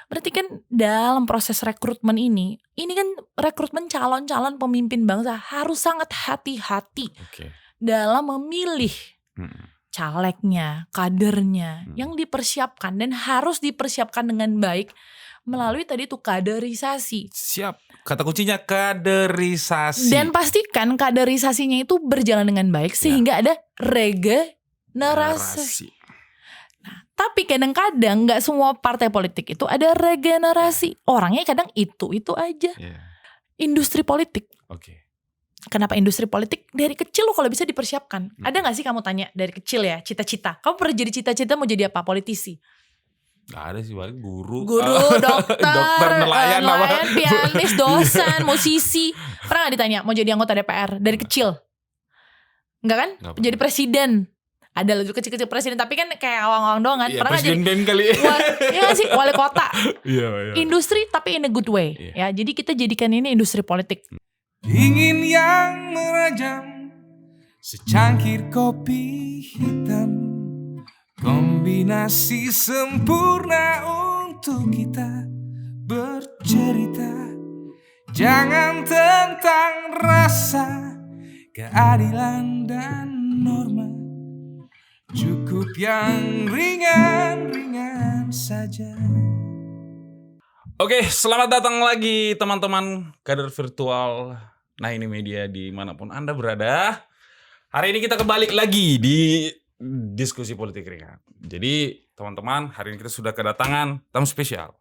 Berarti kan dalam proses rekrutmen ini kan rekrutmen calon-calon pemimpin bangsa harus sangat hati-hati Oke. dalam memilih calegnya, kadernya yang dipersiapkan dan harus dipersiapkan dengan baik melalui tadi tuh kaderisasi. Siap. Kata kuncinya kaderisasi. Dan pastikan kaderisasinya itu berjalan dengan baik sehingga ada regenerasi. Nah, tapi kadang-kadang gak semua partai politik itu ada regenerasi. Orangnya kadang itu aja. Industri politik. Oke. Kenapa industri politik? Dari kecil lo kalau bisa dipersiapkan. Ada gak sih kamu tanya dari kecil ya, cita-cita? Kamu pernah jadi cita-cita mau jadi apa? Politisi? Gak ada sih, paling guru, dokter, nelayan, pianis, dosen, musisi. Pernah gak ditanya mau jadi anggota DPR dari kecil? Enggak kan? Nggak Jadi presiden. Ada lagi kecil-kecil presiden, tapi kan kayak awang-awang doang kan. Iya, Pernah presiden jadi kali. Iya gak sih, wali kota. Iya. Industri tapi in a good way. Ya, jadi kita jadikan ini industri politik. Ingin yang merajam secangkir kopi hitam, kombinasi sempurna untuk kita bercerita. Jangan tentang rasa, keadilan dan norma, cukup yang ringan-ringan saja. Oke, selamat datang lagi teman-teman kader virtual Nah Ini Media dimanapun Anda berada. Hari ini kita kembali lagi di diskusi politik ringan. Jadi teman-teman, hari ini kita sudah kedatangan tamu spesial.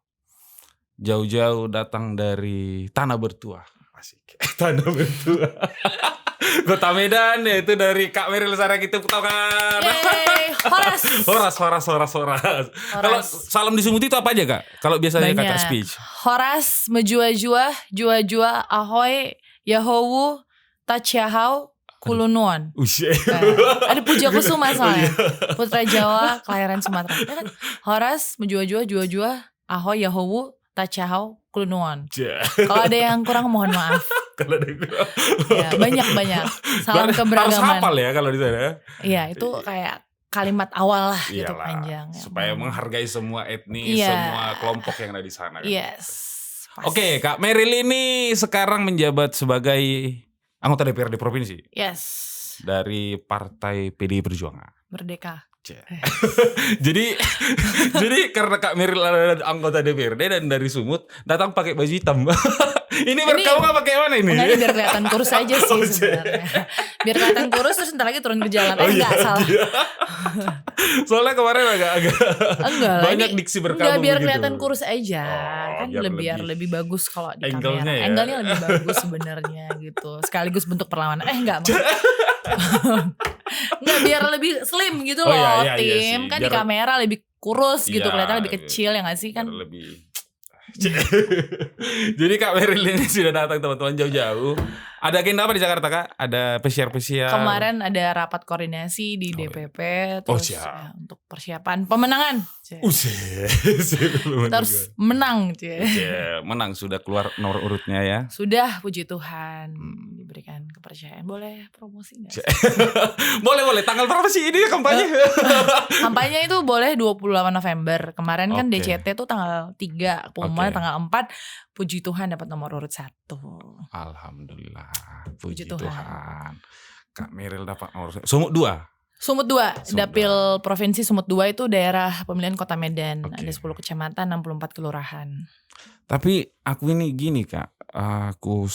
Jauh-jauh datang dari Tanah Bertuah. Asik. Tanah Bertuah. Kota Medan, yaitu dari Kak Meryl Saragih, tepuk tangan. Horas. Kalau salam di Sumut itu apa aja Kak? Kalau biasanya banyak. Kakak speech. Horas, jua-jua, ahoy, yahowu, tachahau, kulunuan. Ada Puja Kusuma soalnya. Putra Jawa, kelahiran Sumatera. Ya kan? Horas, jua-jua, ahoy, yahowu, tachahau, kulunuan. Kalau ada yang kurang mohon maaf. Ya, banyak. Salam keberagaman. Harus hafal ya kalau di sana. Iya, itu kayak kalimat awal lah gitu panjang. Supaya menghargai semua etnis, semua kelompok yang ada di sana. Kan? Yes. Oke, Kak Meryl ini sekarang menjabat sebagai anggota DPRD provinsi. Yes. Dari Partai PDI Perjuangan. Merdeka. jadi karena Kak Meryl adalah anggota DPRD dan dari Sumut, datang pakai baju hitam. Ini kamu gak pakai mana ini? Enggak, biar kelihatan kurus aja sih sebenarnya. Biar kelihatan kurus terus ntar lagi turun ke jalan. Enggak salah. Soalnya kemarin agak banyak ini, diksi berkabung biar begitu. Kelihatan kurus aja. Kan biar lebih bagus kalau di kamera. Angle-nya lebih bagus sebenarnya gitu. Sekaligus bentuk perlawanan. Enggak. Enggak, biar lebih slim gitu loh, tim. Kan di kamera lebih kurus gitu, kelihatan lebih kecil ya gak sih kan? Lebih. Jadi Kak Meryl ini sudah datang teman-teman jauh-jauh. Ada agenda apa di Jakarta Kak? Ada pesiar-pesiar? Kemarin ada rapat koordinasi di DPP terus ya, untuk persiapan pemenangan. Kita harus menang. Menang, sudah keluar nomor urutnya ya. Sudah, puji Tuhan. Diberikan kepercayaan. Boleh promosi gak? Boleh. Tanggal berapa sih ini kampanye? Kampanye itu boleh 28 November. Kemarin kan DCT tuh tanggal 3, pengumumannya tanggal 4. Puji Tuhan dapat nomor urut 1. Alhamdulillah. Puji Tuhan. Kak Meryl dapat nomor 1. Sumut 2. Dapil Provinsi Sumut 2 itu daerah pemilihan Kota Medan. Ada 10 kecamatan, 64 kelurahan. Tapi aku ini gini Kak, aku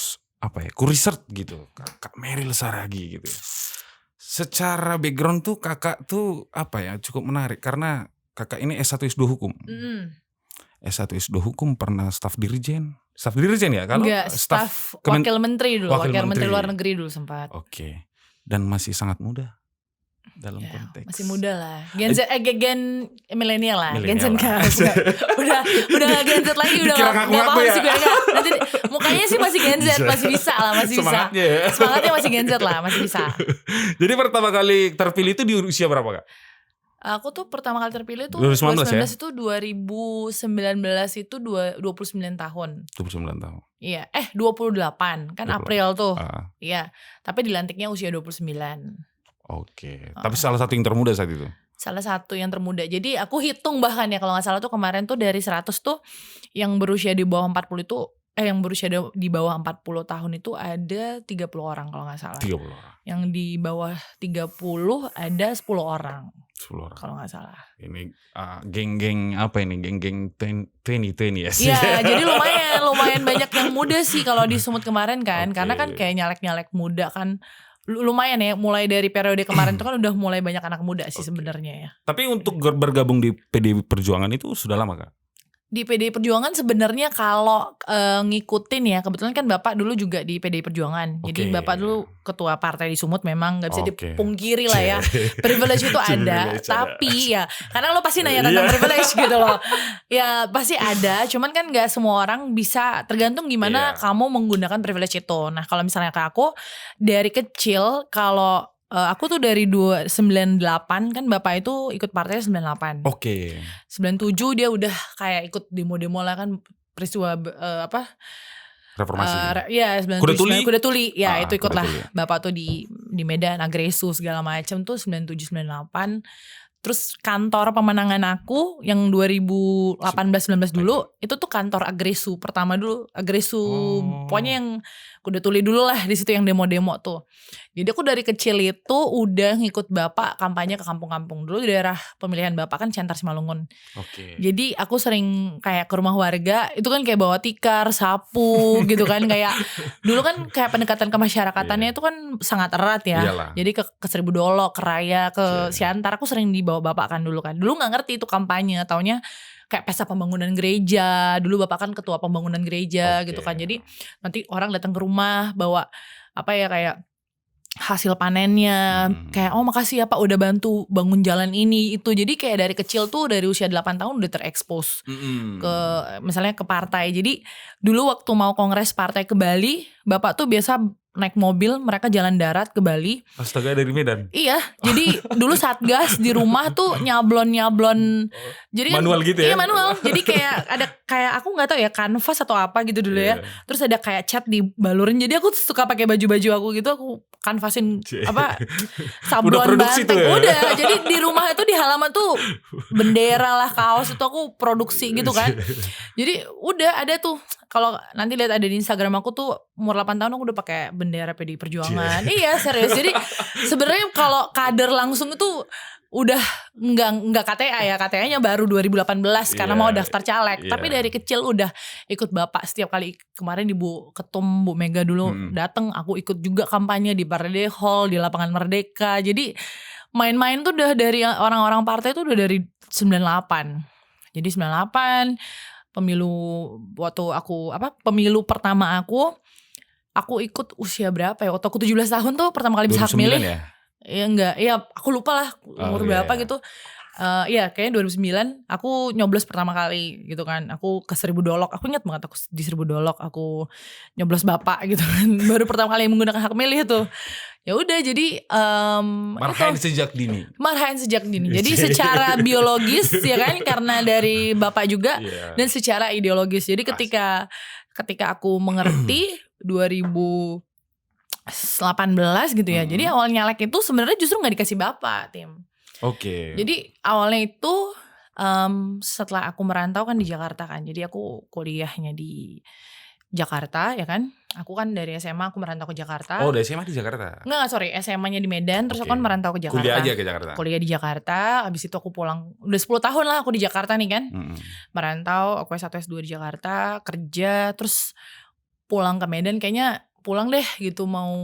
research gitu, Kak Meryl Saragih gitu. Secara background tuh kakak tuh cukup menarik karena kakak ini S1 S2 hukum. S1 S2 hukum, pernah staf dirjen ya? Kalau enggak, staf wakil menteri dulu, wakil menteri luar negeri dulu sempat. Oke. Dan masih sangat muda dalam konteks. Masih muda lah. Gen Z, gen milenial lah. Gen Z kan. Udah gak Gen Z lagi, udah gak paham sih gue enggak. Nanti mukanya sih masih Gen Z, masih bisa lah, masih bisa. Semangatnya masih Gen Z lah, masih bisa. Jadi pertama kali terpilih itu di usia berapa Kak? Aku tuh pertama kali terpilih tuh 2019 ya? Itu 2019 itu 29 tahun. 29 tahun. Iya, 28 kan 28. April tuh. Iya, tapi dilantiknya usia 29. Oke. Tapi salah satu yang termuda saat itu. Salah satu yang termuda. Jadi aku hitung bahkan ya kalau gak salah tuh kemarin tuh dari 100 tuh yang berusia di bawah 40 itu yang berusia di bawah 40 tahun itu ada 30 orang kalau gak salah. 30 orang. Yang di bawah 30 ada 10 orang. 10 orang. Kalau gak salah. Ini geng-geng apa ini? Geng-geng 20 ya sih. Iya, jadi lumayan banyak yang muda sih kalau di Sumut kemarin kan. Okay. Karena kan kayak nyalek-nyalek muda kan. Lumayan ya, mulai dari periode kemarin tuh kan udah mulai banyak anak muda sih sebenarnya ya. Tapi untuk bergabung di PDI Perjuangan itu sudah lama Kak? Di PDI Perjuangan sebenarnya kalau ngikutin ya, kebetulan kan Bapak dulu juga di PDI Perjuangan. Jadi Bapak dulu ketua partai di Sumut, memang gak bisa dipungkiri lah ya. Privilege itu ada, tapi ya karena lo pasti nanya tentang privilege gitu loh. Ya pasti ada, cuman kan gak semua orang bisa, tergantung gimana kamu menggunakan privilege itu. Nah kalau misalnya ke aku, dari kecil kalau aku tuh dari 98 kan Bapak itu ikut partai 98. 97 dia udah kayak ikut demo-demo lah kan, peristiwa reformasi. Ya 97 Kuda Tuli ya itu ikut lah. Bapak tuh di Medan Agresu segala macam tuh 97 98. Terus kantor pemenangan aku yang 2018-19 dulu itu tuh kantor Agresu pertama dulu, Agresu pokoknya yang Kuda Tuli dulu lah, di situ yang demo-demo tuh. Jadi aku dari kecil itu udah ngikut Bapak kampanye ke kampung-kampung. Dulu di daerah pemilihan Bapak kan Ciantar Simalungun. Jadi aku sering kayak ke rumah warga, itu kan kayak bawa tikar, sapu gitu kan, kayak dulu kan kayak pendekatan kemasyarakatannya itu kan sangat erat ya. Iyalah. Jadi ke Seribu Dolok, ke Raya, ke Ciantar aku sering dibawa Bapak kan dulu kan. Dulu gak ngerti itu kampanye, taunya kayak pesta pembangunan gereja. Dulu Bapak kan ketua pembangunan gereja gitu kan. Jadi nanti orang datang ke rumah bawa apa ya, kayak hasil panennya, kayak oh makasih ya Pak udah bantu bangun jalan ini itu. Jadi kayak dari kecil tuh, dari usia 8 tahun udah terekspos ke misalnya ke partai. Jadi dulu waktu mau kongres partai ke Bali, Bapak tuh biasa naik mobil, mereka jalan darat ke Bali. Astaga, dari Medan. Iya, jadi dulu Satgas di rumah tuh nyablon. Jadi manual kan, gitu ya? Iya manual. Jadi kayak ada kayak aku nggak tahu ya, kanvas atau apa gitu dulu ya. Terus ada kayak cat dibalurin. Jadi aku suka pakai baju-baju aku gitu, aku kanvasin apa sablon banteng. Udah, jadi di rumah itu di halaman tuh bendera lah, kaos itu aku produksi gitu kan. Jadi udah ada tuh. Kalau nanti lihat ada di Instagram aku tuh umur 8 tahun aku udah pakai bendera PDI Perjuangan. Iya serius. Jadi sebenarnya kalau kader langsung itu udah nggak KTA ya, KTA-nya baru 2018 karena mau daftar caleg. Tapi dari kecil udah ikut Bapak setiap kali. Kemarin Ibu Ketum Bu Mega dulu datang, aku ikut juga kampanye di Parade Hall, di Lapangan Merdeka. Jadi main-main tuh udah dari orang-orang partai tuh udah dari 98. Jadi 98 pemilu waktu aku pemilu pertama aku ikut usia berapa ya? Waktu aku 17 tahun tuh pertama kali bisa hak milih. Ya? Ya enggak, ya aku lupa lah umur berapa gitu. Iya kayaknya 2009 aku nyoblos pertama kali gitu kan. Aku ke Seribu Dolok, aku ingat banget aku di Seribu Dolok aku nyoblos Bapak gitu kan. Baru pertama kali menggunakan hak milih tuh. Ya udah jadi marhain sejak dini. Jadi secara biologis ya kan, karena dari Bapak juga dan secara ideologis. Jadi ketika aku mengerti 2018 gitu ya. Jadi awal nyalek itu sebenarnya justru nggak dikasih Bapak, Tim. Jadi awalnya itu setelah aku merantau kan di Jakarta kan. Jadi aku kuliahnya di Jakarta ya kan. Aku kan dari SMA aku merantau ke Jakarta. Oh, dari SMA di Jakarta? Enggak, sorry, SMA-nya di Medan. Terus aku kan merantau ke Jakarta. Kuliah aja ke Jakarta? Kuliah di Jakarta. Habis itu aku pulang. Udah 10 tahun lah aku di Jakarta nih kan. Merantau, aku S1 S2 di Jakarta. Kerja, terus pulang ke Medan. Kayaknya pulang deh gitu, mau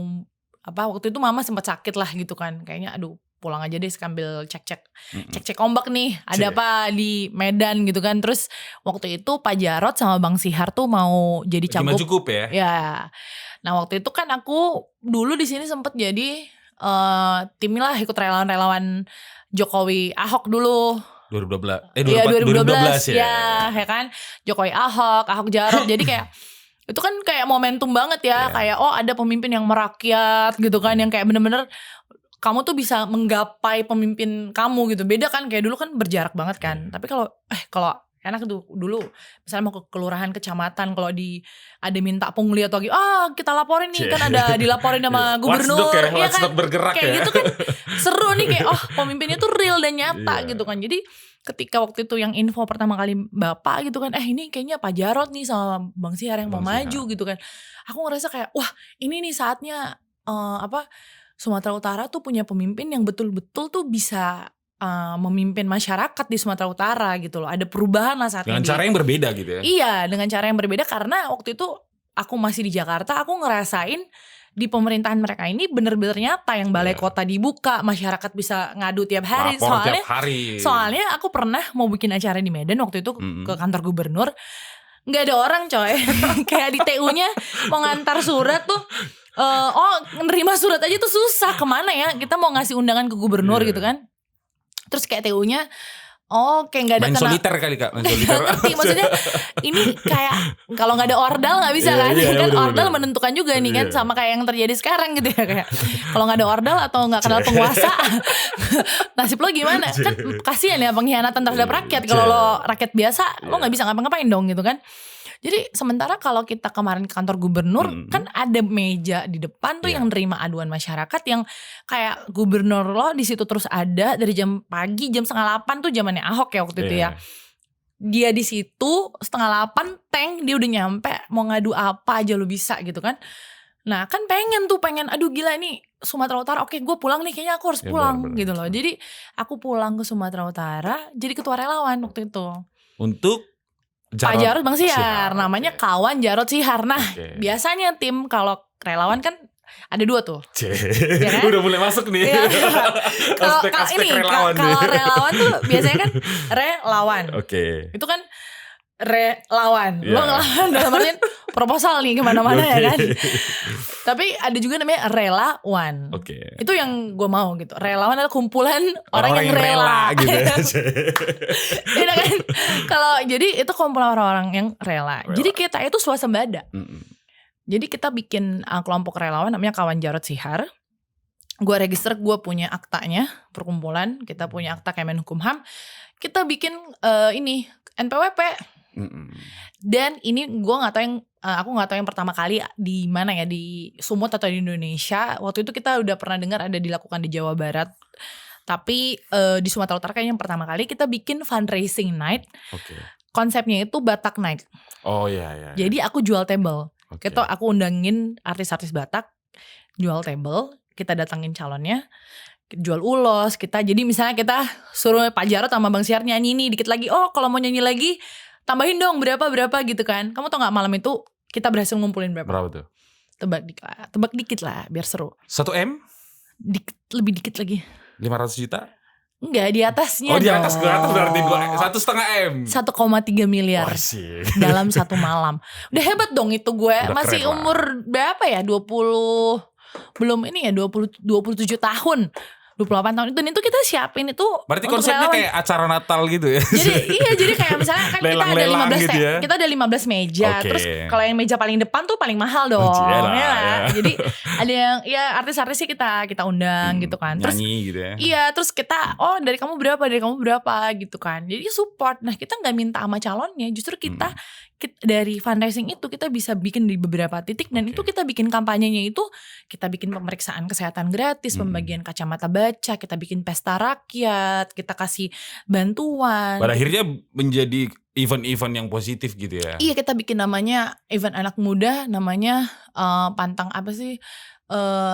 waktu itu mama sempat sakit lah gitu kan. Kayaknya aduh pulang aja deh sambil cek ombak nih, ada apa di Medan gitu kan. Terus waktu itu Pak Jarod sama Bang Sihar tuh mau jadi cagup. Cukup ya? Ya. Nah waktu itu kan aku dulu di sini sempet jadi tim lah, ikut relawan Jokowi Ahok dulu. 2012 ya kan. Jokowi Ahok Jarod. Jadi kayak itu kan kayak momentum banget ya. Kayak ada pemimpin yang merakyat gitu kan, yang kayak bener-bener kamu tuh bisa menggapai pemimpin kamu gitu. Beda kan kayak dulu kan berjarak banget kan. Tapi kalau enak tuh dulu misalnya mau ke kelurahan kecamatan kalau ada minta pungli atau kita laporin nih kan ada dilaporin sama gubernur ya kan bergerak kayak gitu kan seru nih kayak pemimpinnya tuh real dan nyata gitu kan. Jadi ketika waktu itu yang info pertama kali Bapak gitu kan ini kayaknya Pak Jarod nih sama Bang Sihar yang mau maju gitu kan, aku ngerasa kayak wah ini nih saatnya Sumatera Utara tuh punya pemimpin yang betul-betul tuh bisa memimpin masyarakat di Sumatera Utara gitu loh. Ada perubahan lah saatnya. Dengan cara yang berbeda gitu ya. Iya, dengan cara yang berbeda karena waktu itu aku masih di Jakarta, aku ngerasain di pemerintahan mereka ini bener-bener nyata yang balai kota dibuka, masyarakat bisa ngadu tiap hari. Soalnya aku pernah mau bikin acara di Medan waktu itu ke kantor gubernur, nggak ada orang coy. Kayak di TU-nya mau ngantar surat tuh. Nerima surat aja tuh susah. Kemana ya kita mau ngasih undangan ke gubernur gitu kan. Terus kayak TU-nya kayak gak ada main soliter kali Kak, main soliter. Ngerti, maksudnya ini kayak kalau gak ada ordal gak bisa kan. Kan ordal menentukan juga nih kan. Sama kayak yang terjadi sekarang gitu ya. Kayak kalau gak ada ordal atau gak kenal penguasa, nasib lo gimana. Kan kasihan ya pengkhianatan terhadap rakyat. Kalau lo rakyat biasa lo gak bisa ngapa-ngapain dong gitu kan. Jadi sementara kalau kita kemarin ke kantor gubernur kan ada meja di depan tuh yang nerima aduan masyarakat yang kayak gubernur lo di situ terus ada dari jam pagi jam 7:30 tuh zamannya Ahok ya waktu itu ya. Dia di situ 7:30 tank dia udah nyampe mau ngadu apa aja lo bisa gitu kan. Nah kan pengen aduh gila nih Sumatera Utara oke gue pulang nih kayaknya aku harus pulang gitu loh. Jadi aku pulang ke Sumatera Utara jadi ketua relawan waktu itu. Untuk Pak Jarod Bang Sihar, namanya kawan Jarod Sihar. Nah biasanya tim kalau relawan kan ada 2 tuh. Ya kan? Udah mulai masuk nih. Aspek relawan kalau relawan tuh biasanya kan relawan. Itu kan relawan. Lo ngelawan dalam artian proposal nih kemana-mana ya kan. Tapi ada juga namanya relawan. Itu yang gue mau gitu. Relawan adalah kumpulan orang yang rela gitu ya. Iya kan. Kalau jadi itu kumpulan orang-orang yang rela. Jadi kita itu swasembada. Jadi kita bikin kelompok relawan namanya Kawan Jarod Sihar. Gue register, gue punya aktanya perkumpulan. Kita punya akta Kemenkumham. Kita bikin ini NPWP. Dan ini gue nggak tahu yang aku nggak tahu yang pertama kali di mana ya, di Sumut atau di Indonesia. Waktu itu kita udah pernah dengar ada dilakukan di Jawa Barat, tapi di Sumatera Utara kayaknya yang pertama kali kita bikin fundraising night. Konsepnya itu Batak Night. Jadi aku jual table. Kita aku undangin artis-artis Batak, jual table, kita datangin calonnya, jual ulos kita. Jadi misalnya kita suruh Pak Jarod sama Bang Sihar nyanyi nih dikit lagi. Kalau mau nyanyi lagi tambahin dong berapa gitu kan. Kamu tau gak malam itu kita berhasil ngumpulin berapa? Berapa tuh? Tebak dikit lah biar seru. 1M? Lebih dikit lagi. 500 juta? Enggak, di atasnya di atas berarti 1,5 M. 1,3 miliar dalam satu malam. Udah hebat dong itu gue. Masih umur berapa ya? 27 tahun. 28 tahun itu kita siapin itu. Berarti konsepnya kayak acara Natal gitu ya. Jadi kayak misalnya kan kita ada 15 gitu ya? Kita ada 15 meja. Terus kalau yang meja paling depan tuh paling mahal dong. Ya. Jadi ada yang ya artis-artis sih kita undang gitu kan. Terus nyanyi gitu ya. Iya, terus kita dari kamu berapa gitu kan. Jadi support. Nah, kita enggak minta sama calonnya, justru kita dari fundraising itu kita bisa bikin di beberapa titik dan itu kita bikin kampanyenya itu kita bikin pemeriksaan kesehatan gratis, pembagian kacamata baca, kita bikin pesta rakyat, kita kasih bantuan. Pada akhirnya menjadi event-event yang positif gitu ya. Iya, kita bikin namanya event anak muda, namanya pantang apa sih?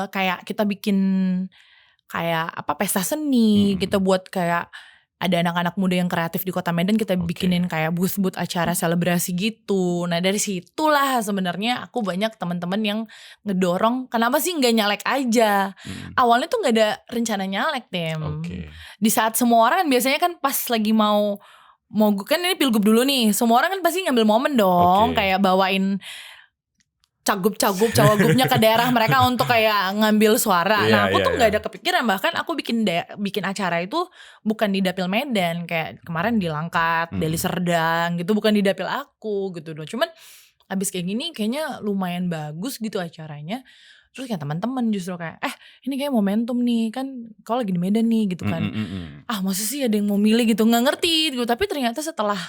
Kayak kita bikin kayak pesta seni, kita buat kayak ada anak-anak muda yang kreatif di Kota Medan, kita bikinin kayak booth-booth acara selebrasi gitu. Nah dari situlah sebenarnya aku banyak teman-teman yang ngedorong, kenapa sih nggak nyalek aja? Awalnya tuh nggak ada rencana nyalek Tim. Di saat semua orang kan biasanya kan pas lagi mau kan ini pilgub dulu nih, semua orang kan pasti ngambil momen dong, kayak bawain cagupnya ke daerah mereka untuk kayak ngambil suara. Nah aku tuh gak ada kepikiran, bahkan aku bikin acara itu bukan di Dapil Medan, kayak kemarin di Langkat, Deli Serdang gitu, bukan di Dapil aku gitu loh. Cuman abis kayak gini kayaknya lumayan bagus gitu acaranya. Terus kayak teman-teman justru kayak ini kayak momentum nih kan, kalau lagi di Medan nih gitu kan. Masa sih ada yang mau milih gitu, nggak ngerti gitu. Tapi ternyata setelah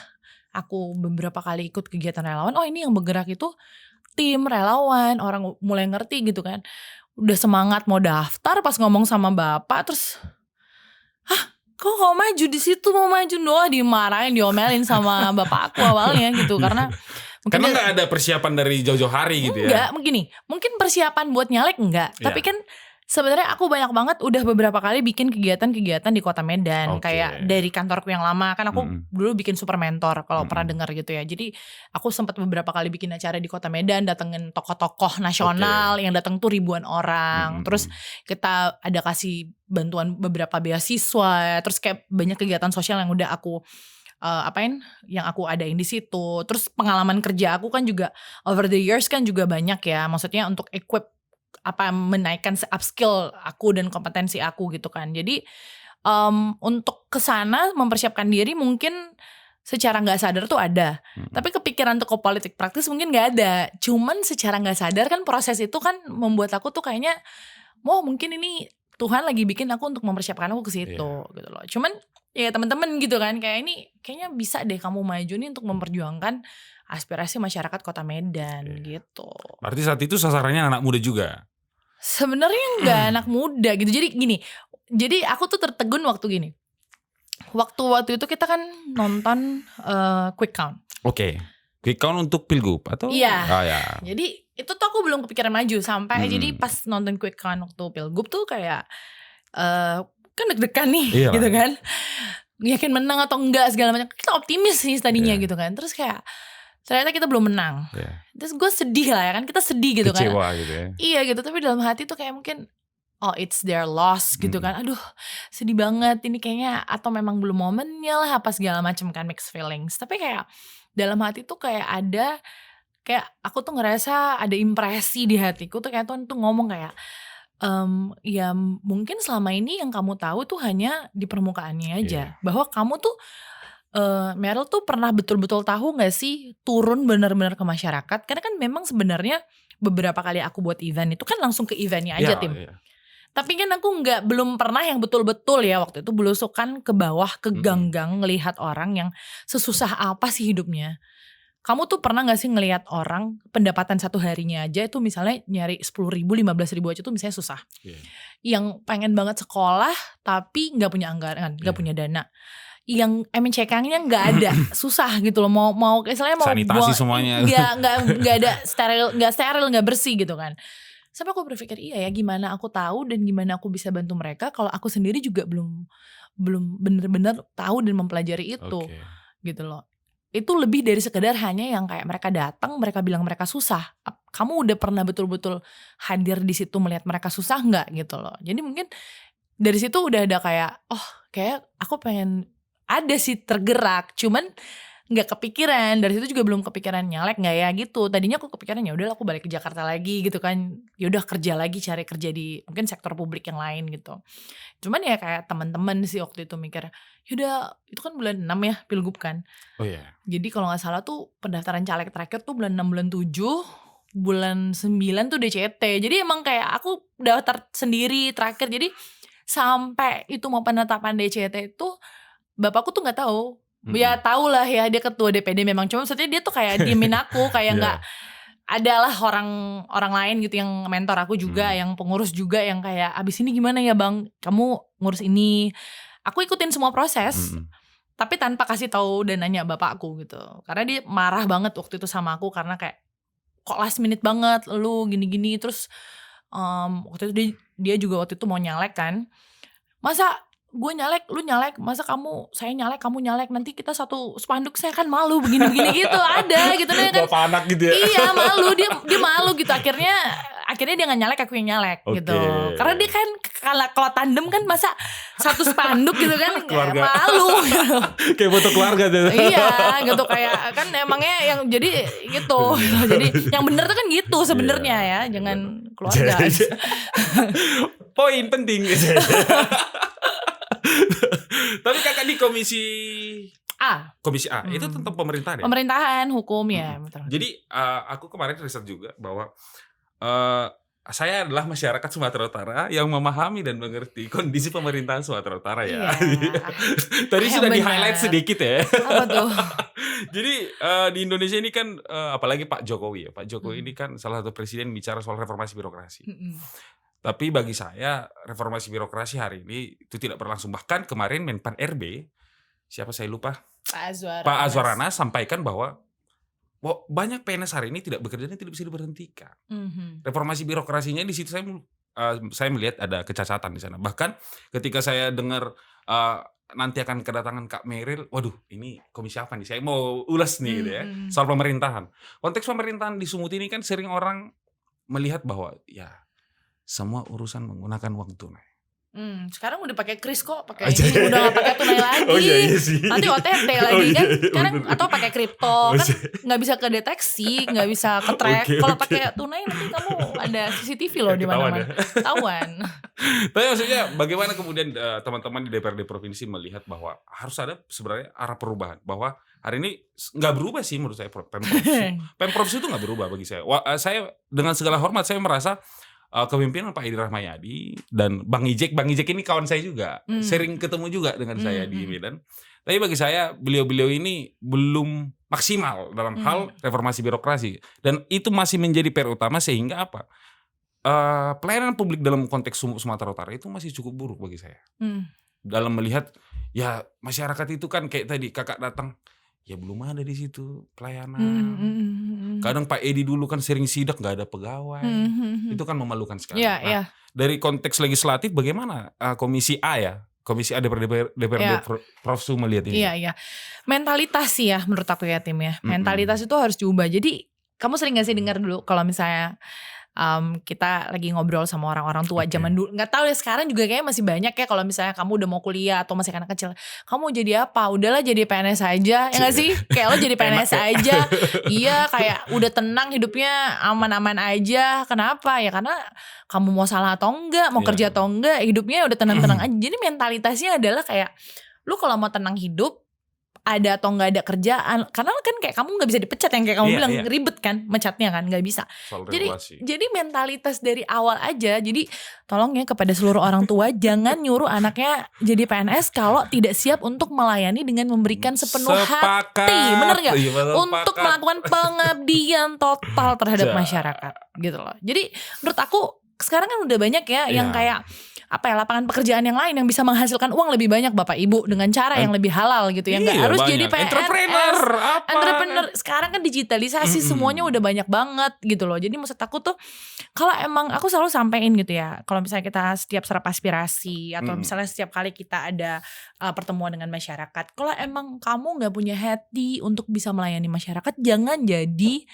aku beberapa kali ikut kegiatan relawan, oh ini yang bergerak itu tim relawan, orang mulai ngerti gitu kan. Udah semangat mau daftar, pas ngomong sama bapak terus, kok mau maju di situ, mau maju doang, dimarahin, diomelin sama bapak aku awalnya gitu, karena nggak ada persiapan dari jauh-jauh hari gitu ya. Enggak, begini, mungkin persiapan buat nyalek enggak, tapi kan sebenarnya aku banyak banget udah beberapa kali bikin kegiatan-kegiatan di Kota Medan. Kayak dari kantorku yang lama, kan aku dulu bikin Super Mentor kalau pernah dengar gitu ya. Jadi aku sempat beberapa kali bikin acara di Kota Medan, datengin tokoh-tokoh nasional yang datang tuh ribuan orang. Terus kita ada kasih bantuan beberapa beasiswa, terus kayak banyak kegiatan sosial yang udah aku yang aku adain di situ. Terus pengalaman kerja aku kan juga over the years kan juga banyak ya, maksudnya untuk equip menaikkan upskill aku dan kompetensi aku gitu kan. Jadi untuk kesana mempersiapkan diri mungkin secara nggak sadar tuh ada, tapi kepikiran untuk ke politik praktis mungkin nggak ada. Cuman secara nggak sadar kan proses itu kan membuat aku tuh kayaknya, mungkin ini Tuhan lagi bikin aku untuk mempersiapkan aku ke situ gitu loh. Cuman ya teman-teman gitu kan, kayak ini kayaknya bisa deh kamu maju nih untuk memperjuangkan aspirasi masyarakat Kota Medan gitu. Berarti saat itu sasarannya anak muda juga? Sebenarnya enggak anak muda gitu. Jadi gini, jadi aku tuh tertegun waktu gini. Waktu itu kita kan nonton Quick Count. Oke. Quick Count untuk Pilgub atau? Iya. Jadi itu tuh aku belum kepikiran maju sampai jadi pas nonton Quick Count waktu Pilgub tuh kayak kan deg-degan nih gitu kan. Yakin menang atau enggak segala macam. Kita optimis sih tadinya gitu kan. Terus kayak ternyata kita belum menang. Terus gue sedih lah ya kan, kita sedih gitu. Kecewa kan. Gitu ya. Iya gitu, tapi dalam hati tuh kayak mungkin it's their loss gitu kan. Aduh sedih banget ini kayaknya, atau memang belum momennya lah apa segala macam kan, mixed feelings. Tapi kayak dalam hati tuh kayak ada, kayak aku tuh ngerasa ada impresi di hatiku tuh kayak Tuhan tuh ngomong kayak, ya mungkin selama ini yang kamu tahu tuh hanya di permukaannya aja. Bahwa kamu tuh Meryl tuh pernah betul-betul tahu gak sih turun benar-benar ke masyarakat. Karena kan memang sebenarnya beberapa kali aku buat event itu kan langsung ke eventnya aja tim. Tapi kan aku belum pernah yang betul-betul ya waktu itu belusukan ke bawah, ke gang-gang ngelihat orang yang sesusah apa sih hidupnya. Kamu tuh pernah gak sih ngelihat orang pendapatan satu harinya aja itu misalnya nyari 10.000, 15.000 aja tuh misalnya susah. Yang pengen banget sekolah tapi gak punya anggaran, gak punya dana. Yang cekangnya nggak ada, susah gitu loh, mau istilahnya mau sanitasi semuanya, nggak ada steril, nggak bersih gitu kan. Sampai aku berpikir iya ya, gimana aku tahu dan gimana aku bisa bantu mereka kalau aku sendiri juga belum benar-benar tahu dan mempelajari itu gitu loh. Itu lebih dari sekedar hanya yang kayak mereka datang, mereka bilang mereka susah. Kamu udah pernah betul-betul hadir di situ melihat mereka susah nggak gitu loh. Jadi mungkin dari situ udah ada kayak, kayak aku pengen ada sih tergerak, cuman nggak kepikiran. Dari situ juga belum kepikiran nyalek nggak ya gitu. Tadinya aku kepikiran ya udah aku balik ke Jakarta lagi gitu kan. Ya udah kerja lagi, cari kerja di mungkin sektor publik yang lain gitu. Cuman ya kayak teman-teman sih waktu itu mikir, yaudah itu kan bulan 6 ya Pilgub kan. Jadi kalau nggak salah tuh pendaftaran caleg terakhir tuh bulan 6, bulan 7, bulan 9 tuh DCT. Jadi emang kayak aku daftar sendiri terakhir. Jadi sampai itu mau penetapan DCT itu bapakku tuh nggak tahu. Ya tahu lah ya dia ketua DPD memang, cuma maksudnya dia tuh kayak diemin aku kayak nggak adalah orang lain gitu yang mentor aku juga, yang pengurus juga yang kayak abis ini gimana ya bang, kamu ngurus ini. Aku ikutin semua proses, tapi tanpa kasih tahu dan nanya bapakku gitu, karena dia marah banget waktu itu sama aku karena kayak kok last minute banget lu gini-gini. Terus waktu itu dia juga waktu itu mau nyalek kan, masa gue nyalek, lu nyalek, masa saya nyalek, kamu nyalek, nanti kita satu spanduk, saya kan malu begini-begini gitu, ada gitu kan. Bapak anak gitu ya. Iya malu, dia malu gitu, akhirnya dia gak nyalek, aku yang nyalek gitu. Karena dia kan kalau tandem kan masa satu spanduk gitu kan, malu gitu. Kayak foto keluarga tuh. Iya gitu, kayak kan emangnya yang jadi gitu. Jadi yang bener tuh kan gitu sebenarnya ya, jangan keluarga. Poin penting. Tapi kakak di Komisi A itu tentang pemerintahan ya? Pemerintahan, hukum ya. Jadi aku kemarin riset juga bahwa saya adalah masyarakat Sumatera Utara yang memahami dan mengerti kondisi pemerintahan Sumatera Utara ya. Tadi sudah di-highlight sedikit ya. Apa tuh? Jadi di Indonesia ini kan apalagi Pak Jokowi ya. Pak Jokowi ini kan salah satu presiden bicara soal reformasi birokrasi. Tapi bagi saya reformasi birokrasi hari ini itu tidak berlangsung. Bahkan kemarin Menpan RB, siapa saya lupa, Pak Azwar Anas sampaikan bahwa banyak PNS hari ini tidak bekerja dan tidak bisa diberhentikan. Reformasi birokrasinya di situ saya melihat ada kecacatan di sana. Bahkan ketika saya dengar nanti akan kedatangan Kak Meril, waduh ini komisi apa nih? Saya mau ulas nih gitu ya soal pemerintahan. Konteks pemerintahan di Sumut ini kan sering orang melihat bahwa ya semua urusan menggunakan uang tunai. Sekarang udah pakai kris kok, pakai ini udah gak pakai tunai lagi. Iya sih. Nanti OTT lagi kan, sekarang atau pakai kripto kan nggak bisa kedeteksi, nggak bisa ke-track. Kalau pakai tunai nanti kamu ada CCTV loh di mana-mana. Tahuan. Tapi maksudnya bagaimana kemudian teman-teman di DPRD provinsi melihat bahwa harus ada sebenarnya arah perubahan, bahwa hari ini nggak berubah sih menurut saya Pemprov itu nggak berubah bagi saya. Saya dengan segala hormat saya merasa kepemimpinan Pak Edi Rahmayadi dan Bang Ijek ini kawan saya juga, sering ketemu juga dengan saya di Medan. Tapi bagi saya beliau-beliau ini belum maksimal dalam hal reformasi birokrasi, dan itu masih menjadi PR utama sehingga apa? Pelayanan publik dalam konteks Sumatera Utara itu masih cukup buruk bagi saya. Dalam melihat ya masyarakat itu kan kayak tadi kakak datang, ya belum ada di situ pelayanan. Kadang Pak Edi dulu kan sering sidak nggak ada pegawai. Itu kan memalukan sekali. Dari konteks legislatif bagaimana Komisi A DPRD Prof Su melihat ini? Iya. Mentalitas sih ya menurut aku ya Tim ya. Mentalitas itu harus diubah. Jadi kamu sering gak sih dengar dulu kalau misalnya kita lagi ngobrol sama orang-orang tua zaman dulu, nggak tahu ya sekarang juga kayaknya masih banyak ya, kalau misalnya kamu udah mau kuliah atau masih anak kecil, kamu mau jadi apa? Udahlah jadi PNS aja, ya nggak sih? Kayak lo jadi PNS aja, iya kayak udah tenang hidupnya, aman-aman aja. Kenapa? Ya karena kamu mau salah atau enggak, mau kerja atau enggak, hidupnya udah tenang-tenang aja. Jadi mentalitasnya adalah kayak lu kalau mau tenang hidup, ada atau nggak ada kerjaan, karena kan kayak kamu nggak bisa dipecat yang kayak kamu bilang ribet kan mecatnya kan, nggak bisa. Jadi mentalitas dari awal aja. Jadi tolong ya kepada seluruh orang tua jangan nyuruh anaknya jadi PNS kalau tidak siap untuk melayani dengan memberikan sepenuh hati, bener nggak? Untuk melakukan pengabdian total terhadap masyarakat gitu loh. Jadi menurut aku sekarang kan udah banyak ya yang kayak lapangan pekerjaan yang lain yang bisa menghasilkan uang lebih banyak Bapak Ibu dengan cara yang lebih halal gitu ya. Nggak harus jadi PNS. Entrepreneur. Sekarang kan digitalisasi semuanya udah banyak banget gitu loh. Jadi maksud aku tuh kalau emang aku selalu sampein gitu ya, kalau misalnya kita setiap serap aspirasi atau misalnya setiap kali kita ada pertemuan dengan masyarakat, kalau emang kamu nggak punya hati untuk bisa melayani masyarakat, jangan jadi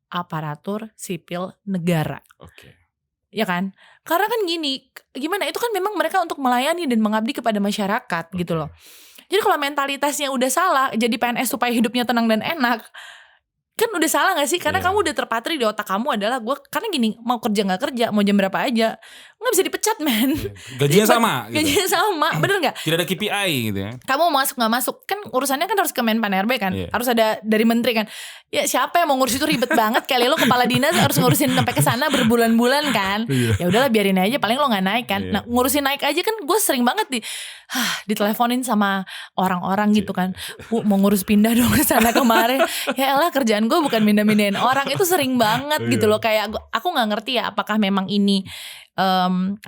aparatur sipil negara. Ya kan? Karena kan gimana itu kan memang mereka untuk melayani dan mengabdi kepada masyarakat gitu loh. Jadi kalau mentalitasnya udah salah, jadi PNS supaya hidupnya tenang dan enak, kan udah salah gak sih? Karena kamu udah terpatri di otak kamu adalah karena mau kerja gak kerja, mau jam berapa aja, gak bisa dipecat men. Gajinya sama gitu. Gajinya sama, bener gak? Tidak ada KPI gitu ya. Kamu masuk gak masuk, kan urusannya kan harus ke Menpan RB kan, harus ada dari menteri kan. Ya siapa yang mau ngurus itu, ribet banget kali, lo kepala dinas harus ngurusin sampai ke sana berbulan-bulan kan. Ya udahlah biarin aja, paling lo gak naik kan. Nah ngurusin naik aja kan, gue sering banget diteleponin sama orang-orang gitu kan, Bu mau ngurus pindah dong ke sana kemarin. Ya elah kerjaan gue bukan pindah-pindahin orang, itu sering banget gitu loh. Kayak aku nggak ngerti ya apakah memang ini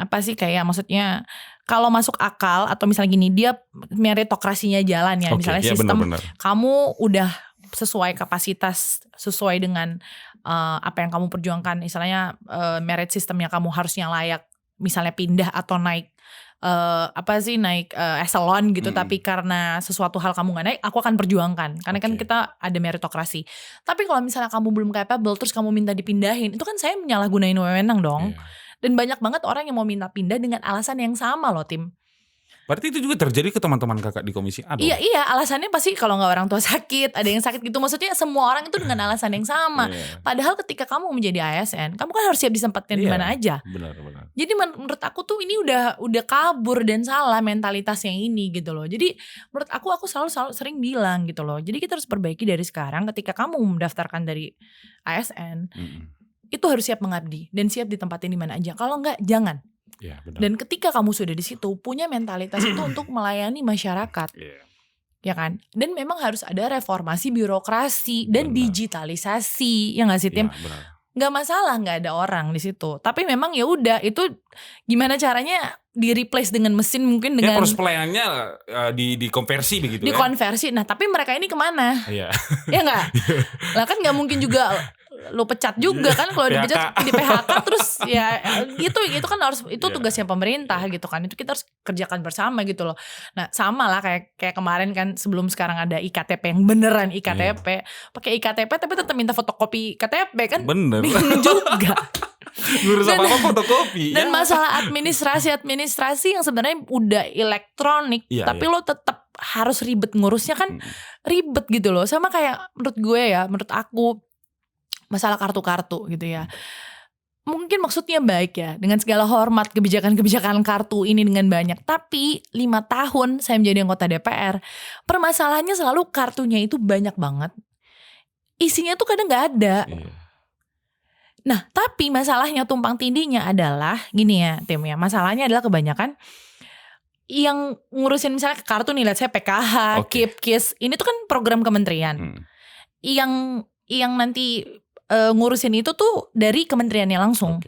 apa sih, kayak maksudnya kalau masuk akal atau misalnya gini, dia meritokrasinya jalan ya, misalnya sistem bener. Kamu udah sesuai kapasitas, sesuai dengan apa yang kamu perjuangkan, misalnya merit sistemnya kamu harusnya layak, misalnya pindah atau naik naik eselon gitu, tapi karena sesuatu hal kamu gak naik, aku akan perjuangkan karena kan kita ada meritokrasi. Tapi kalau misalnya kamu belum capable terus kamu minta dipindahin, itu kan saya menyalahgunain wewenang dong. Dan banyak banget orang yang mau minta pindah dengan alasan yang sama loh Tim. Berarti itu juga terjadi ke teman-teman kakak di Komisi A dong? Iya, alasannya pasti kalau gak orang tua sakit, ada yang sakit gitu. Maksudnya semua orang itu dengan alasan yang sama. Padahal ketika kamu menjadi ASN, kamu kan harus siap disempatin di mana aja. Benar. Jadi menurut aku tuh ini udah kabur dan salah mentalitas yang ini gitu loh. Jadi menurut aku selalu sering bilang gitu loh. Jadi kita harus perbaiki dari sekarang, ketika kamu mendaftarkan dari ASN, itu harus siap mengabdi dan siap ditempatin di mana aja. Kalau enggak, jangan. Dan ketika kamu sudah di situ, punya mentalitas itu untuk melayani masyarakat. ya kan? Dan memang harus ada reformasi birokrasi dan digitalisasi, ya nggak sih Tim? Ya, nggak masalah nggak ada orang di situ, tapi memang ya udah itu gimana caranya di replace dengan mesin mungkin dengan proses pelayanannya dikonversi begitu dikonversi. Nah tapi mereka ini kemana? Iya. Ya nggak? Lah kan nggak mungkin juga lo pecat juga kan, kalau dipecat di PHK terus ya itu kan harus itu tugasnya pemerintah gitu kan, itu kita harus kerjakan bersama gitu loh. Nah sama lah kayak kemarin kan, sebelum sekarang ada IKTP yang beneran IKTP, pakai IKTP tapi tetap minta fotokopi KTP kan, bener bingung juga. Ngurus apa fotokopi. Dan masalah administrasi yang sebenarnya udah elektronik, tapi lo tetap harus ribet ngurusnya kan, ribet gitu loh. Sama kayak menurut aku masalah kartu-kartu gitu ya. Mungkin maksudnya baik ya, dengan segala hormat kebijakan-kebijakan kartu ini dengan banyak. Tapi 5 tahun saya menjadi anggota DPR, permasalahannya selalu kartunya itu banyak banget. Isinya tuh kadang gak ada. Nah tapi masalahnya tumpang tindihnya adalah gini ya Tim ya. Masalahnya adalah kebanyakan yang ngurusin misalnya kartu nih, lihat saya PKH, KIP, KIS. Ini tuh kan program kementerian. Yang nanti ngurusin itu tuh dari kementeriannya langsung.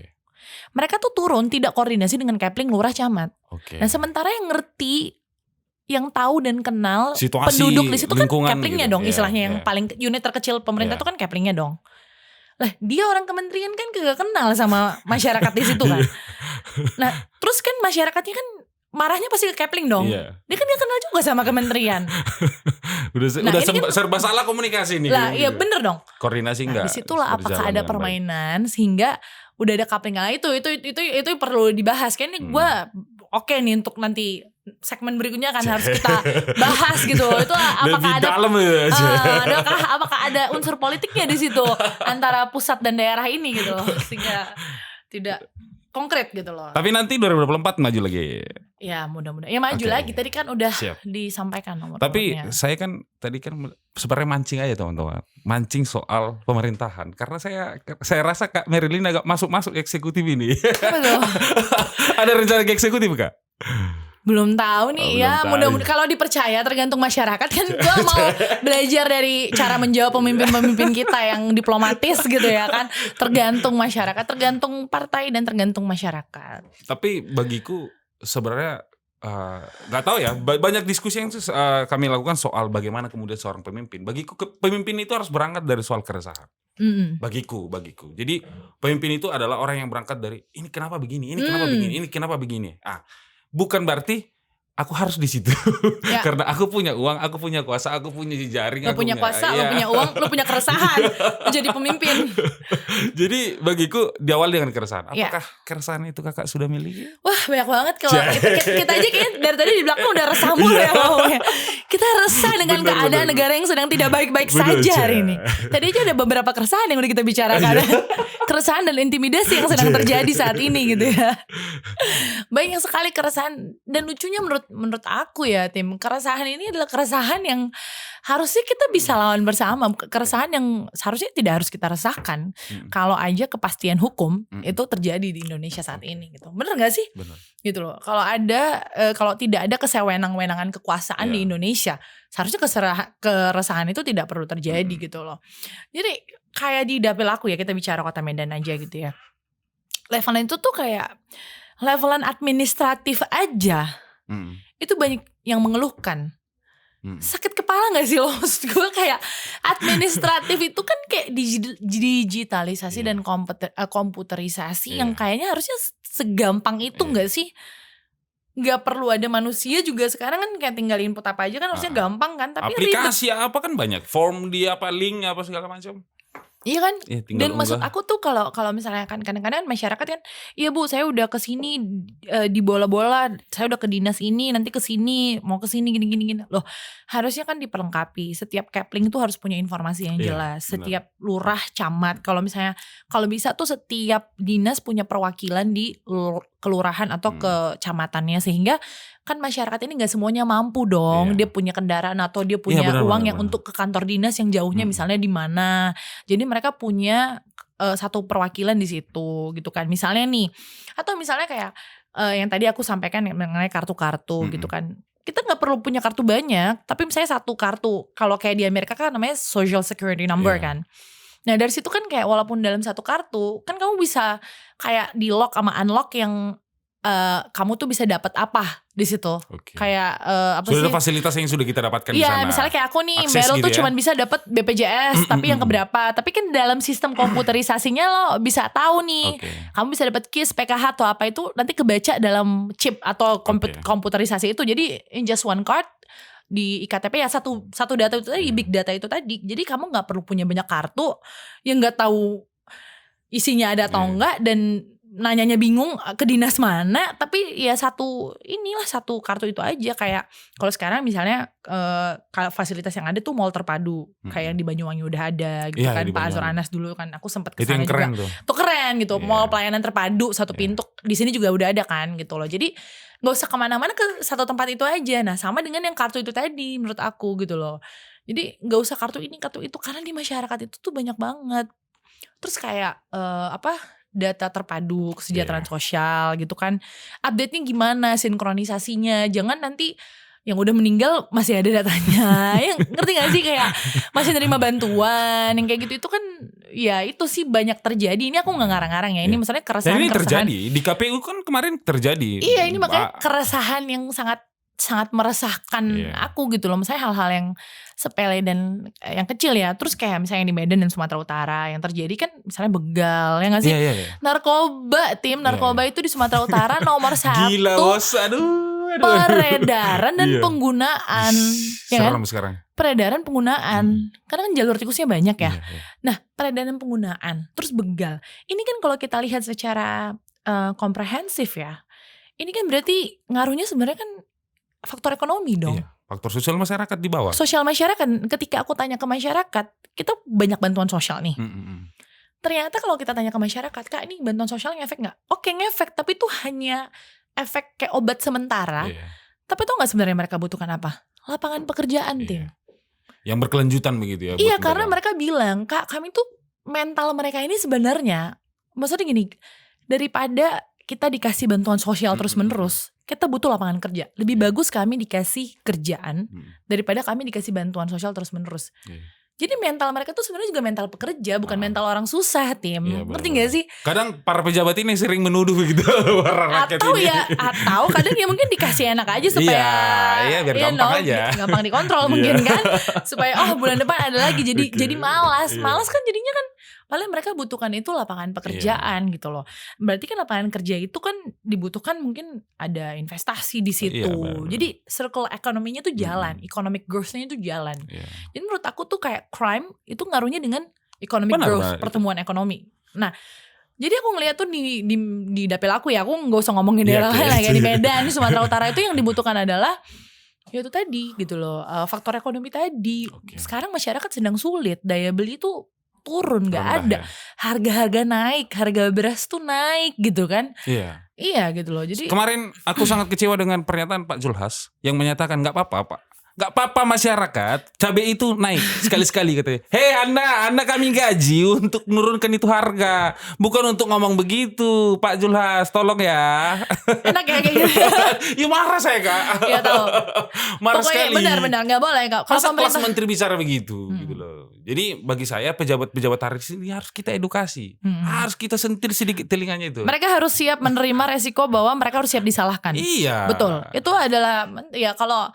Mereka tuh turun tidak koordinasi dengan Kepling, lurah, camat. Nah sementara yang ngerti, yang tahu dan kenal situasi, penduduk di situ kan Keplingnya gitu dong, istilahnya yang paling unit terkecil pemerintah tuh kan Keplingnya dong. Lah dia orang kementerian kan gak kenal sama masyarakat di situ kan. Nah terus kan masyarakatnya kan marahnya pasti ke Kepling dong. Dia kan gak kenal juga sama kementerian. udah serba salah komunikasi nih. Lah iya bener dong. Koordinasi enggak. Disitulah apakah ada permainan sehingga udah ada coupling. Nah itu perlu dibahas. Kayaknya gue oke nih untuk nanti segmen berikutnya kan harus kita bahas gitu. Itu apakah apakah ada unsur politiknya di situ antara pusat dan daerah ini gitu loh, sehingga tidak konkret gitu loh. Tapi nanti 2024 maju lagi. Ya mudah-mudahan. Ya maju lagi. Tadi kan udah disampaikan nomor. Tapi saya kan tadi kan sebenarnya mancing aja teman-teman. Mancing soal pemerintahan. Karena saya rasa Kak Merilin agak masuk eksekutif ini. Ada rencana ke eksekutif Kak? Belum tahu nih mudah-mudahan kalau dipercaya, tergantung masyarakat kan. Gue mau belajar dari cara menjawab pemimpin-pemimpin kita yang diplomatis gitu ya kan. Tergantung masyarakat, tergantung partai dan tergantung masyarakat. Tapi bagiku sebenarnya nggak tahu ya, banyak diskusi yang kami lakukan soal bagaimana kemudian seorang pemimpin. Bagiku pemimpin itu harus berangkat dari soal keresahan. Bagiku. Jadi pemimpin itu adalah orang yang berangkat dari ini kenapa begini, ini kenapa begini, ini kenapa begini. Bukan berarti aku harus di situ. Karena aku punya uang, aku punya kuasa, aku punya jejaring. Lo punya kuasa, lo punya uang, lo punya keresahan. Menjadi pemimpin. Jadi bagiku diawali dengan keresahan. Apakah keresahan itu kakak sudah miliki? Wah banyak banget. Kalau kita aja kayaknya dari tadi di belakang udah resah mulu ya ngomongnya. Kita resah dengan keadaan negara yang sedang tidak baik-baik saja hari ini. Tadi aja ada beberapa keresahan yang udah kita bicarakan. Keresahan dan intimidasi yang sedang terjadi saat ini gitu ya. Banyak sekali keresahan. Dan lucunya menurut aku ya Tim, keresahan ini adalah keresahan yang harusnya kita bisa lawan bersama. Keresahan yang seharusnya tidak harus kita resahkan. Kalau aja kepastian hukum itu terjadi di Indonesia saat ini gitu. Bener gak sih? Bener. Gitu loh. Kalau tidak ada kesewenang-wenangan kekuasaan di Indonesia, seharusnya keresahan itu tidak perlu terjadi gitu loh. Jadi kayak di dapil aku ya, kita bicara Kota Medan aja gitu ya. Levelan itu tuh kayak levelan administratif aja. Itu banyak yang mengeluhkan. Sakit kepala gak sih lo? Maksud gue kayak administratif itu kan kayak digitalisasi dan komputerisasi yang kayaknya harusnya segampang itu gak sih? Gak perlu ada manusia juga sekarang kan, kayak tinggal input apa aja kan harusnya gampang kan. Tapi aplikasi apa kan banyak, form dia apa, link apa segala macam. Iya kan? Dan maksud aku tuh kalau misalnya kan kadang-kadang masyarakat kan, iya Bu saya udah kesini di bola-bola, saya udah ke dinas ini, nanti kesini, mau kesini gini. Loh harusnya kan diperlengkapi. Setiap Kepling itu harus punya informasi yang jelas. Setiap lurah, camat, kalau bisa tuh setiap dinas punya perwakilan di kelurahan atau kecamatannya, sehingga kan masyarakat ini gak semuanya mampu dong. Dia punya kendaraan atau dia punya uang yang untuk ke kantor dinas yang jauhnya misalnya di mana. Jadi mereka punya satu perwakilan di situ gitu kan. Misalnya nih, atau misalnya kayak yang tadi aku sampaikan mengenai kartu-kartu gitu kan. kita nggak perlu punya kartu banyak, tapi misalnya satu kartu. Kalau kayak di Amerika kan namanya Social Security Number kan. Nah dari situ kan kayak walaupun dalam satu kartu kan kamu bisa kayak di lock sama unlock yang kamu tuh bisa dapat apa di situ. Kayak apa sudah sih? ada fasilitas yang sudah kita dapatkan di sana. Iya, misalnya kayak aku nih, Akses Meryl gitu tuh ya. cuman bisa dapat BPJS, tapi yang keberapa. Tapi kan dalam sistem komputerisasinya lo bisa tahu nih, kamu bisa dapat KIS, PKH atau apa itu nanti kebaca dalam chip atau komputerisasi itu. Jadi in just one card di IKTP ya satu data itu tadi, big data itu tadi. Jadi kamu nggak perlu punya banyak kartu yang nggak tahu isinya ada atau enggak dan nanyanya bingung ke dinas mana, tapi ya satu kartu itu aja. Kayak kalau sekarang misalnya fasilitas yang ada tuh mall terpadu kayak yang di Banyuwangi udah ada gitu kan, Pak Azwar Anas dulu kan aku sempat kesana juga. Tuh keren gitu, mall pelayanan terpadu satu pintu di sini juga udah ada kan gitu loh. Jadi nggak usah kemana-mana, ke satu tempat itu aja. Nah sama dengan yang kartu itu tadi menurut aku gitu loh. Jadi nggak usah kartu ini kartu itu, karena di masyarakat itu tuh banyak banget. Terus kayak data terpadu kesejahteraan sosial gitu kan, update-nya gimana, sinkronisasinya, jangan nanti yang udah meninggal masih ada datanya. Yang ngerti gak sih, kayak masih nerima bantuan yang kayak gitu, itu kan ya itu sih banyak terjadi. Ini aku gak ngarang-ngarang ya, ini misalnya keresahan. Dan ini terjadi di KPU kan kemarin terjadi. Iya, ini makanya keresahan yang sangat meresahkan aku gitu loh. Misalnya hal-hal yang sepele dan yang kecil ya. Terus kayak misalnya di Medan dan Sumatera Utara yang terjadi kan misalnya begal ya gak sih? Narkoba itu di Sumatera Utara nomor 1. Gila bos, aduh. Peredaran dan penggunaan. Seram sekarang. Peredaran penggunaan. Karena kan jalur tikusnya banyak ya. Nah peredaran penggunaan terus begal. Ini kan kalau kita lihat secara komprehensif ya, ini kan berarti ngaruhnya sebenarnya kan faktor ekonomi dong. Faktor sosial masyarakat di bawah. Sosial masyarakat, ketika aku tanya ke masyarakat, kita banyak bantuan sosial nih. Ternyata kalau kita tanya ke masyarakat, Kak ini bantuan sosial ngefek gak? Oke ngefek, tapi itu hanya efek kayak obat sementara. Tapi tau gak sebenarnya mereka butuhkan apa? Lapangan pekerjaan, Tim. Yang berkelanjutan begitu ya. Iya, karena mereka bilang, Kak kami tuh mental mereka ini sebenarnya, maksudnya gini, daripada kita dikasih bantuan sosial terus menerus, kita butuh lapangan kerja. Lebih bagus kami dikasih kerjaan daripada kami dikasih bantuan sosial terus menerus. Jadi mental mereka tuh sebenarnya juga mental pekerja, bukan mental orang susah, Tim. Ngerti gak sih? Kadang para pejabat ini sering menuduh begitu para rakyat ini. Atau kadang ya mungkin dikasih enak aja supaya biar gampang aja. Gampang dikontrol mungkin kan. Supaya bulan depan ada lagi, jadi malas. Malas kan jadinya kan paling mereka butuhkan itu lapangan pekerjaan gitu loh. Berarti kan lapangan kerja itu kan dibutuhkan mungkin ada investasi di situ. Jadi circle ekonominya tuh jalan, economic growth-nya itu jalan. Jadi menurut aku tuh kayak crime itu ngaruhnya dengan economic growth, pertumbuhan ekonomi. Nah, jadi aku ngeliat tuh di dapil aku ya, aku gak usah ngomongin daerah lain kayak di Medan, di Sumatera Utara itu yang dibutuhkan adalah ya itu tadi gitu loh, faktor ekonomi tadi. Sekarang masyarakat sedang sulit, daya beli tuh turun, gak ada. Harga-harga naik, harga beras tuh naik gitu kan. Iya gitu loh. Jadi kemarin aku sangat kecewa dengan pernyataan Pak Zulhas yang menyatakan gak apa-apa Pak. Gak apa-apa masyarakat, cabai itu naik sekali-sekali katanya. Hei anda kami gaji untuk menurunkan itu harga, bukan untuk ngomong begitu Pak Zulhas, tolong ya. Enak ya kayak gitu. Ya marah saya Kak. Iya tahu. Marah pokoknya sekali. Benar gak boleh Kak. Kalau kelas menteri bicara begitu gitu loh. Jadi bagi saya pejabat-pejabat tarik ini harus kita edukasi. Harus kita sentil sedikit telinganya itu. Mereka harus siap menerima resiko bahwa mereka harus siap disalahkan. Iya. Betul. Itu adalah ya kalau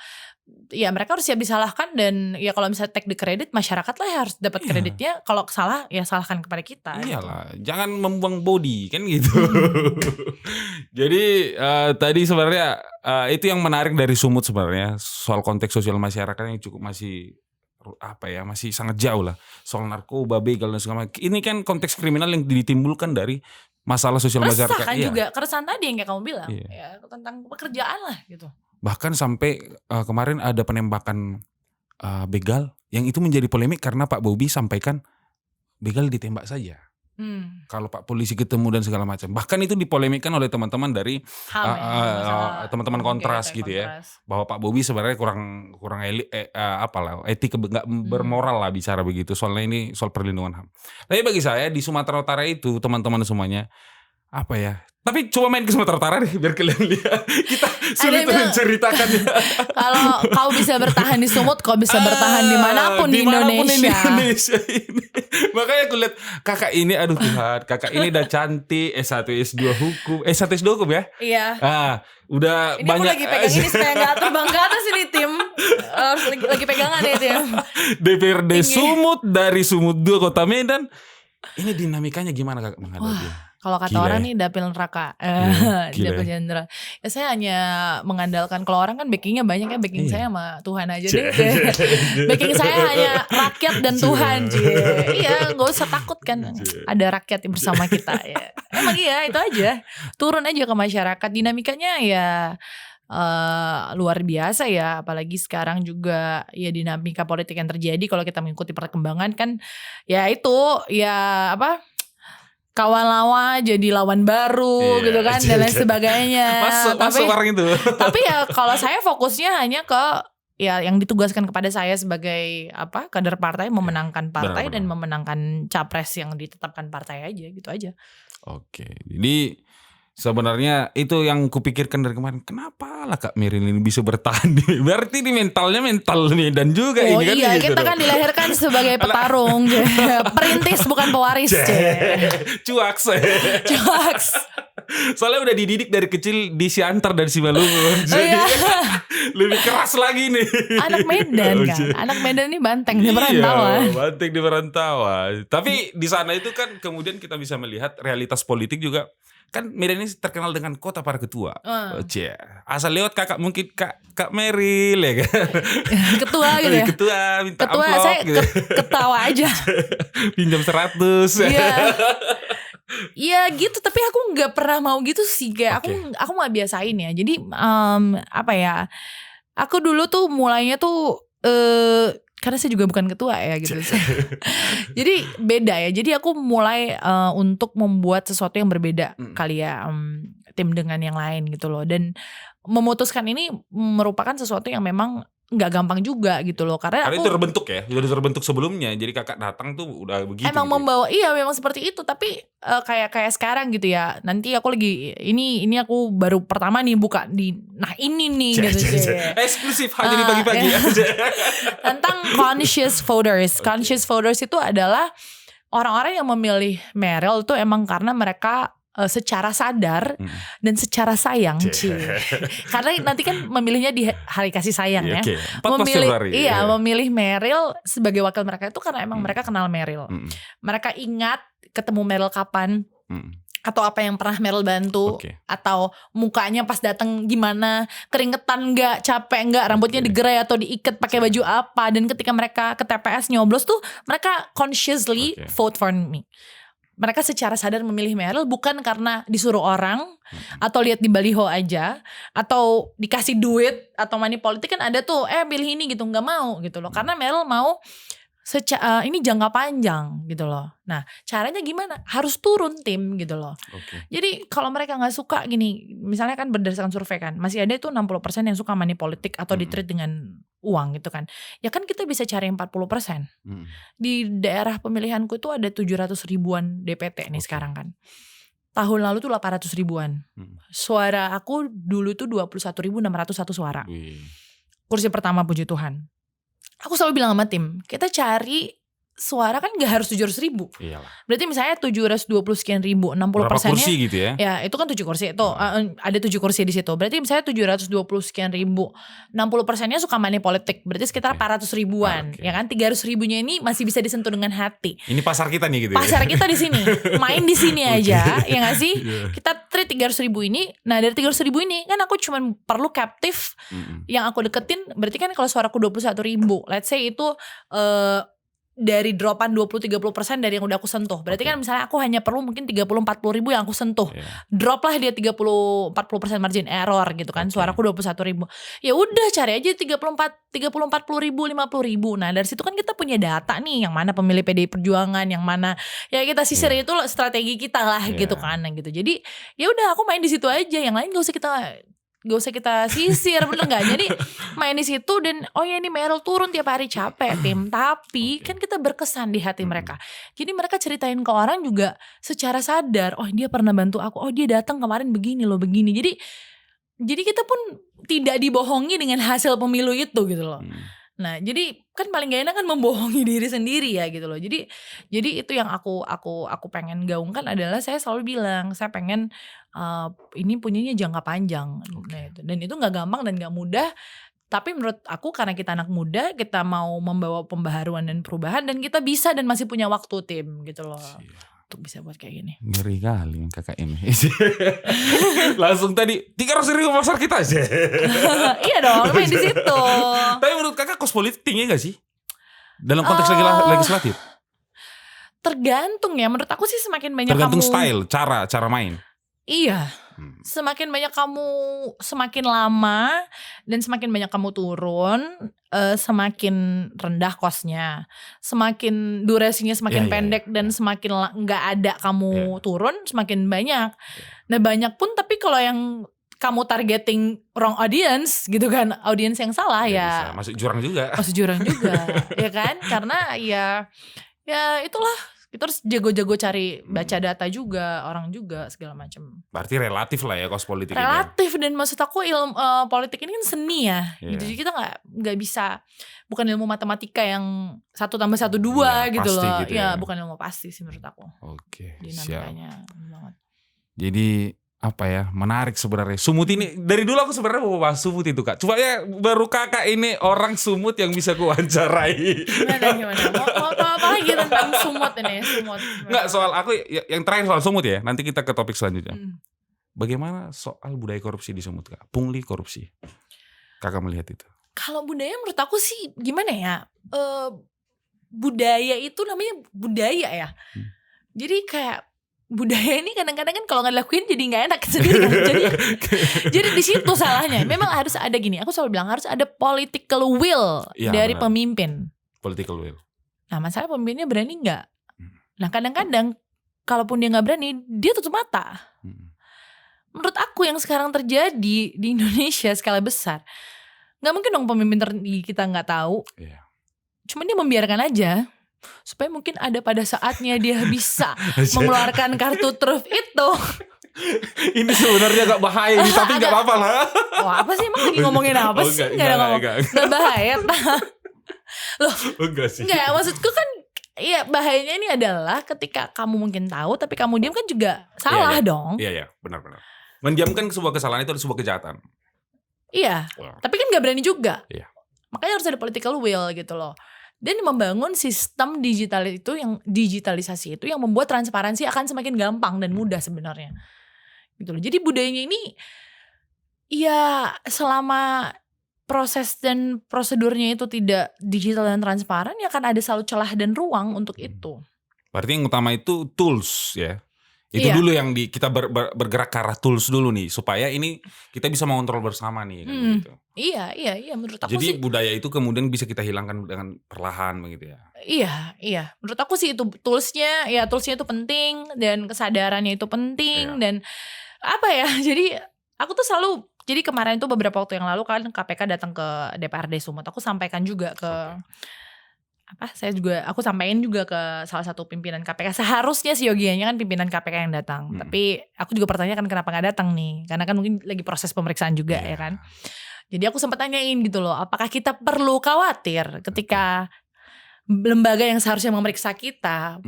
ya mereka harus siap disalahkan, dan ya kalau misalnya take the credit, masyarakat lah yang harus dapat kreditnya. Kalau salah ya salahkan kepada kita. Iyalah, gitu. Jangan membuang body kan gitu. Jadi tadi sebenarnya itu yang menarik dari Sumut sebenarnya, soal konteks sosial masyarakat yang cukup masih sangat jauh lah, soal narkoba, begal dan segala macam. Ini kan konteks kriminal yang ditimbulkan dari masalah sosial masyarakat. Kan juga keresahan tadi yang kayak kamu bilang, ya tentang pekerjaan lah gitu. Bahkan sampai kemarin ada penembakan begal yang itu menjadi polemik karena Pak Bobi sampaikan begal ditembak saja. Kalau Pak polisi ketemu dan segala macam. Bahkan itu dipolemikkan oleh teman-teman dari teman-teman kontras gitu ya. Bahwa Pak Bobi sebenarnya kurang etik, nggak bermoral lah bicara begitu. Soalnya ini soal perlindungan HAM. Tapi bagi saya di Sumatera Utara itu teman-teman semuanya, apa ya? Tapi coba main ke Sumatera Utara deh biar kalian lihat. Kita sulit menceritakan. Kalau kau bisa bertahan di Sumut, kau bisa bertahan dimanapun di Indonesia ini. Makanya aku lihat kakak ini, aduh Tuhan, kakak ini udah cantik, S1 S2 hukum, S1 S2 hukum ya? Iya. Udah ini banyak. Ini lagi pegang ini supaya gak terbang ke atas ini tim. Lagi pegangan ya tim. DPRD Sumut dari Sumut 2 Kota Medan. Ini dinamikanya gimana kakak menghadapi? Kalau kata orang nih dapil neraka, dapil jenderal. Ya saya hanya mengandalkan, kalau orang kan backingnya banyak ya, backing saya sama Tuhan aja deh. Backing saya hanya rakyat dan Tuhan. Iya, gak usah takut kan, ada rakyat bersama kita ya. Emang iya itu aja, turun aja ke masyarakat. Dinamikanya ya luar biasa ya, apalagi sekarang juga ya dinamika politik yang terjadi. Kalau kita mengikuti perkembangan kan ya itu ya apa, kawan lama jadi lawan baru gitu kan dan lain sebagainya. Masuk orang itu. Tapi ya kalau saya fokusnya hanya ke ya yang ditugaskan kepada saya sebagai apa, kader partai, memenangkan partai dan memenangkan capres yang ditetapkan partai aja gitu aja. Oke. Jadi sebenarnya itu yang kupikirkan dari kemarin. Kenapa lah Kak Meryl ini bisa bertahan? Berarti ini mentalnya mental Medan juga ini kan. Oh iya, kita kan dilahirkan sebagai petarung. Perintis bukan pewaris. Cuaks. Soalnya udah dididik dari kecil di Siantar dan Simalungun. Jadi lebih keras lagi nih. Anak Medan kan. Anak Medan ini banteng di perantauan. Iya, banteng di perantauan. Tapi di sana itu kan kemudian kita bisa melihat realitas politik juga. Kan Medan ini terkenal dengan kota para ketua. Asal lewat kakak mungkin Kak Meryl ya kan. Ketua gitu ya. Ketua minta ketua amplop. Saya gitu. Ketawa aja. Pinjam 100. Iya. Iya gitu, tapi aku nggak pernah mau gitu sih, kayak aku nggak biasain ya. Jadi apa ya? Aku dulu tuh mulainya tuh karena saya juga bukan ketua ya gitu. Jadi beda ya. Jadi aku mulai untuk membuat sesuatu yang berbeda kali ya, tim dengan yang lain gitu loh. Dan memutuskan ini merupakan sesuatu yang memang nggak gampang juga gitu loh, karena aku, itu terbentuk ya, udah terbentuk sebelumnya. Jadi kakak datang tuh udah begitu. Emang gitu. Membawa memang seperti itu. Tapi kayak sekarang gitu ya. Nanti aku lagi ini aku baru pertama nih buka di ini nih gitu. Eksklusif hanya di pagi-pagi aja. Tentang conscious voters. Conscious voters itu adalah orang-orang yang memilih Meryl itu emang karena mereka secara sadar dan secara sayang, karena nanti kan memilihnya di hari kasih sayang ya. Memilih Meryl sebagai wakil mereka itu karena emang mereka kenal Meryl. Mereka ingat ketemu Meryl kapan, atau apa yang pernah Meryl bantu, atau mukanya pas datang gimana, keringetan nggak, capek nggak, rambutnya digerai atau diikat pakai baju apa. Dan ketika mereka ke TPS nyoblos tuh mereka consciously vote for me. Mereka secara sadar memilih Meryl bukan karena disuruh orang atau lihat di baliho aja atau dikasih duit atau money politik. Kan ada tuh pilih ini gitu, nggak mau gitu loh, karena Meryl mau ini jangka panjang gitu loh. Nah caranya gimana? Harus turun tim gitu loh. Jadi kalau mereka gak suka gini, misalnya kan berdasarkan survei kan, masih ada itu 60% yang suka money politik atau di-treat dengan uang gitu kan. Ya kan kita bisa cari 40%. Di daerah pemilihanku itu ada 700 ribuan DPT nih sekarang kan. Tahun lalu tuh 800 ribuan. Suara aku dulu tuh 21.601 suara. Kursi pertama, puji Tuhan. Aku selalu bilang sama tim, kita cari suara kan gak harus 700 ribu. Iyalah. Berarti misalnya 720 sekian ribu, 60%-nya. Berapa kursi gitu ya? Ya itu kan 7 kursi. Itu ada 7 kursi di situ. Berarti misalnya 720 sekian ribu, 60%-nya suka money politik. Berarti sekitar 400 ribuan. Ya kan 300 ribunya ini masih bisa disentuh dengan hati. Ini pasar kita nih gitu ya? Pasar kita di sini. Main di sini aja. Ya gak sih? Kita treat 300 ribu ini. Nah dari 300 ribu ini kan aku cuma perlu captive yang aku deketin. Berarti kan kalau suaraku 21 ribu, let's say itu dari dropan 20-30% dari yang udah aku sentuh. Berarti kan misalnya aku hanya perlu mungkin 30-40 ribu yang aku sentuh. Drop lah dia 30-40% margin error gitu kan. Suaraku 21 ribu. Ya udah cari aja 30-40 ribu, 50 ribu. Nah dari situ kan kita punya data nih. Yang mana pemilih PDI Perjuangan, yang mana ya kita sisir itu strategi kita lah gitu kan. Gitu. Jadi ya udah aku main di situ aja. Yang lain gak usah kita gak usah kita sisir, bener gak? Jadi main di situ dan ini Meryl turun tiap hari capek tim, tapi kan kita berkesan di hati mereka. Jadi mereka ceritain ke orang juga secara sadar, dia pernah bantu aku, dia datang kemarin begini loh, begini. Jadi kita pun tidak dibohongi dengan hasil pemilu itu gitu loh. Nah, jadi kan paling gak enak kan membohongi diri sendiri ya gitu loh. Jadi itu yang aku pengen gaungkan adalah saya selalu bilang saya pengen ini punyanya jangka panjang. Nah, itu. Dan itu nggak gampang dan nggak mudah. Tapi menurut aku karena kita anak muda, kita mau membawa pembaharuan dan perubahan dan kita bisa dan masih punya waktu tim gitu loh. Untuk bisa buat kayak gini. Ngeri kali yang kakak ini. Langsung tadi 300.000 pasar kita aja. Iya dong, main di situ. Tapi menurut kakak kos politik tinggi gak sih? Dalam konteks legislatif? Tergantung ya, menurut aku sih semakin banyak tergantung style, cara main. Iya, semakin banyak kamu, semakin lama dan semakin banyak kamu turun, semakin rendah kosnya, semakin durasinya semakin pendek dan semakin nggak ada kamu turun, semakin banyak. Nah banyak pun tapi kalau yang kamu targeting wrong audience gitu kan, audience yang salah ya masuk jurang juga. Ya kan, karena ya itulah. Kita harus jago-jago cari baca data juga, orang juga segala macam. Berarti relatif lah ya kos politik relatif ini. Dan maksud aku ilmu politik ini kan seni ya. Gitu. Jadi kita nggak bisa, bukan ilmu matematika yang 1 + 1 = 2 gitu loh. Gitu ya, bukan ilmu pasti sih menurut aku. Oke, dinamikanya banget. Jadi apa ya, menarik sebenarnya. Sumut ini dari dulu aku sebenarnya mau bahas Sumut itu Kak. Cuma ya baru kakak ini orang Sumut yang bisa kuwawancarai. Gimana? Mau apa lagi tentang Sumut ini? Nggak, soal aku yang terakhir soal Sumut ya. Nanti kita ke topik selanjutnya. Bagaimana soal budaya korupsi di Sumut Kak? Pungli korupsi. Kakak melihat itu. Kalau budaya menurut aku sih gimana ya? Budaya itu namanya budaya ya. Jadi kayak budaya ini kadang-kadang kan kalau nggak dilakuin jadi nggak enak sendiri kan. jadi di situ salahnya. Memang harus ada gini. Aku selalu bilang harus ada political will dari pemimpin. Political will. Nah masalah pemimpinnya berani nggak? Nah kadang-kadang kalaupun dia nggak berani, dia tutup mata. Menurut aku yang sekarang terjadi di Indonesia skala besar, nggak mungkin dong pemimpin kita nggak tahu. Cuman dia membiarkan aja. Supaya mungkin ada pada saatnya dia bisa mengeluarkan kartu truf itu. Ini sebenarnya agak bahaya ini, tapi gak apa-apa lah. Apa sih emang lagi ngomongin apa sih? Gak bahaya. Loh, enggak sih. Enggak, maksudku kan iya bahayanya ini adalah ketika kamu mungkin tahu tapi kamu diam kan juga salah dong. Iya, benar-benar. Mendiamkan sebuah kesalahan itu adalah sebuah kejahatan. Iya, tapi kan gak berani juga. Iya. Makanya harus ada political will gitu loh. Dan membangun sistem digitalisasi itu yang membuat transparansi akan semakin gampang dan mudah sebenarnya. Gitu loh. Jadi budayanya ini ya selama proses dan prosedurnya itu tidak digital dan transparan ya akan ada selalu celah dan ruang untuk itu. Berarti yang utama itu tools ya. Itu dulu yang kita bergerak ke arah tools dulu nih supaya ini kita bisa mengontrol bersama nih kan gitu. Iya menurut aku jadi sih. Jadi budaya itu kemudian bisa kita hilangkan dengan perlahan begitu ya. Iya. Menurut aku sih itu toolsnya itu penting dan kesadarannya itu penting dan apa ya? Jadi aku tuh selalu kemarin itu beberapa waktu yang lalu kan KPK datang ke DPRD Sumut. Aku sampaikan juga ke aku sampaikan juga ke salah satu pimpinan KPK. Seharusnya si Yogianya kan pimpinan KPK yang datang. Tapi aku juga pertanyakan kenapa gak datang nih. Karena kan mungkin lagi proses pemeriksaan juga ya kan. Jadi aku sempat tanyain gitu loh. Apakah kita perlu khawatir ketika lembaga yang seharusnya memeriksa kita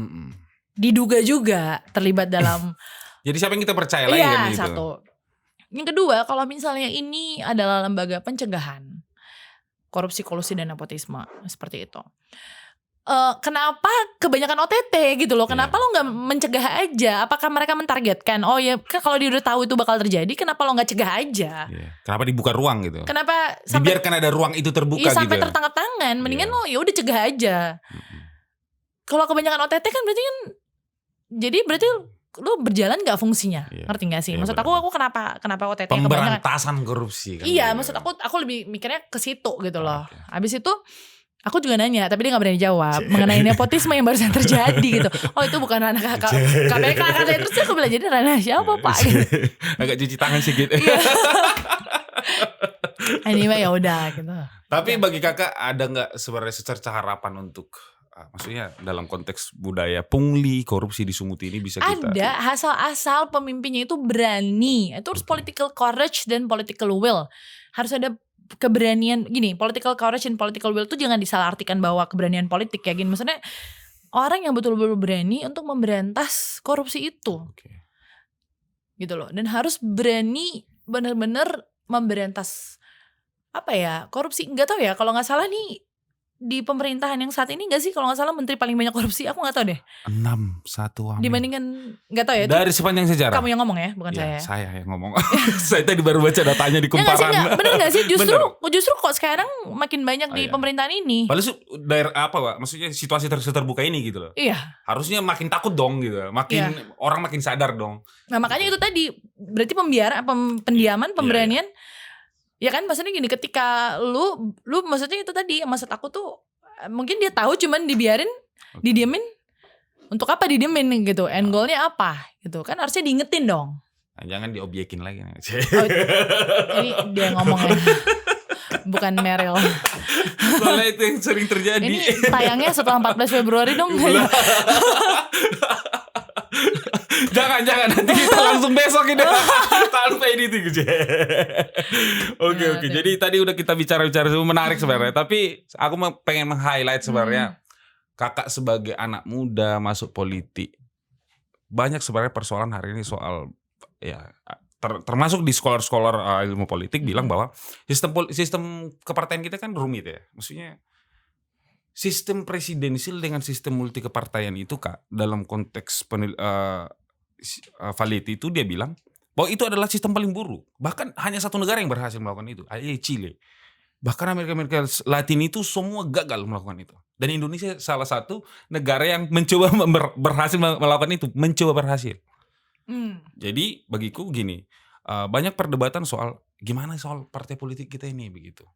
diduga juga terlibat dalam. Jadi siapa yang kita percaya lagi kan gitu. Satu. Yang kedua kalau misalnya ini adalah lembaga pencegahan korupsi, kolusi, dan nepotisme seperti itu. Kenapa kebanyakan OTT gitu loh? Kenapa lo nggak mencegah aja? Apakah mereka mentargetkan? Oh ya, kalau dia udah tahu itu bakal terjadi, kenapa lo nggak cegah aja? Kenapa dibuka ruang gitu? Kenapa dibiarkan ada ruang itu terbuka gitu? Sampai tertangkap tangan, mendingan lo ya udah cegah aja. Kalau kebanyakan OTT kan berarti lo berjalan gak fungsinya, ngerti gak sih? Maksud aku kenapa OTT pemberantasan korupsi kan? Iya, maksud aku lebih mikirnya ke situ gitu loh. Habis itu aku juga nanya, tapi dia gak berani jawab mengenai nepotisme yang barusan terjadi gitu. Oh itu bukan ranah KPK katanya. Terus aku bilang jadi ranah siapa Pak? Agak cuci tangan sedikit. Anyway ya udah gitu. Tapi bagi kakak ada nggak sebenarnya secerca harapan untuk maksudnya dalam konteks budaya pungli, korupsi, disunguti ini bisa kita? Ada, asal pemimpinnya itu berani. Itu harus political courage dan political will. Harus ada keberanian. Gini, political courage dan political will itu jangan disalahartikan bahwa keberanian politik ya. Gini, maksudnya orang yang betul-betul berani untuk memberantas korupsi itu. Gitu loh. Dan harus berani benar-benar memberantas korupsi. Nggak tahu ya, kalau nggak salah nih di pemerintahan yang saat ini nggak sih, kalau nggak salah menteri paling banyak korupsi, aku nggak tahu deh. 6-1 dibandingkan, nggak tahu ya. Dari sepanjang sejarah. Kamu yang ngomong ya, bukan saya. Saya yang ngomong. Saya tadi baru baca datanya di Kumparan. Ya, bener nggak sih? Justru kok sekarang makin banyak di pemerintahan ini. Padahal daerah apa, Pak? Maksudnya situasi terbuka ini gitu loh. Iya. Harusnya makin takut dong gitu. Makin orang makin sadar dong. Nah makanya itu tadi berarti pendiaman, pemberanian. Ya kan, maksudnya gini, ketika lu maksudnya itu tadi, maksud aku tuh mungkin dia tahu cuman didiemin. Untuk apa didiemin gitu? End goalnya apa gitu? Kan harusnya diingetin dong. Nah, jangan diobjekin lagi. Ini dia ngomongnya. Bukan Meryl. Soalnya itu yang sering terjadi. Ini tayangnya setelah 14 Februari dong. Jangan nanti kita langsung besok ini tanpa editing. Oke. Jadi tadi udah kita bicara menarik sebenarnya, tapi aku pengen meng-highlight sebenarnya kakak sebagai anak muda masuk politik. Banyak sebenarnya persoalan hari ini soal termasuk di scholar ilmu politik bilang bahwa sistem kepartaian kita kan rumit ya. Maksudnya sistem presidensial dengan sistem multi kepartaian itu Kak, dalam konteks Valeti itu dia bilang bahwa itu adalah sistem paling buruk. Bahkan hanya satu negara yang berhasil melakukan itu, Chile. Bahkan Amerika Latin itu semua gagal melakukan itu. Dan Indonesia salah satu negara yang mencoba berhasil melakukan itu, berhasil. Jadi bagiku gini, banyak perdebatan soal gimana soal partai politik kita ini begitu.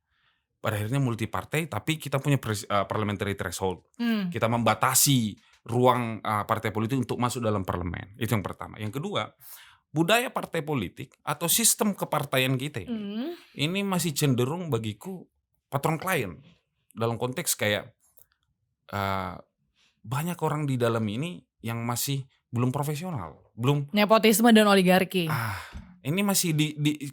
Pada akhirnya multi partai, tapi kita punya parliamentary threshold. Kita membatasi ruang partai politik untuk masuk dalam parlemen. Itu yang pertama. Yang kedua, budaya partai politik atau sistem kepartaian kita ini masih cenderung bagiku patron klien. Dalam konteks kayak banyak orang di dalam ini yang masih belum profesional, belum nepotisme dan oligarki. Ini masih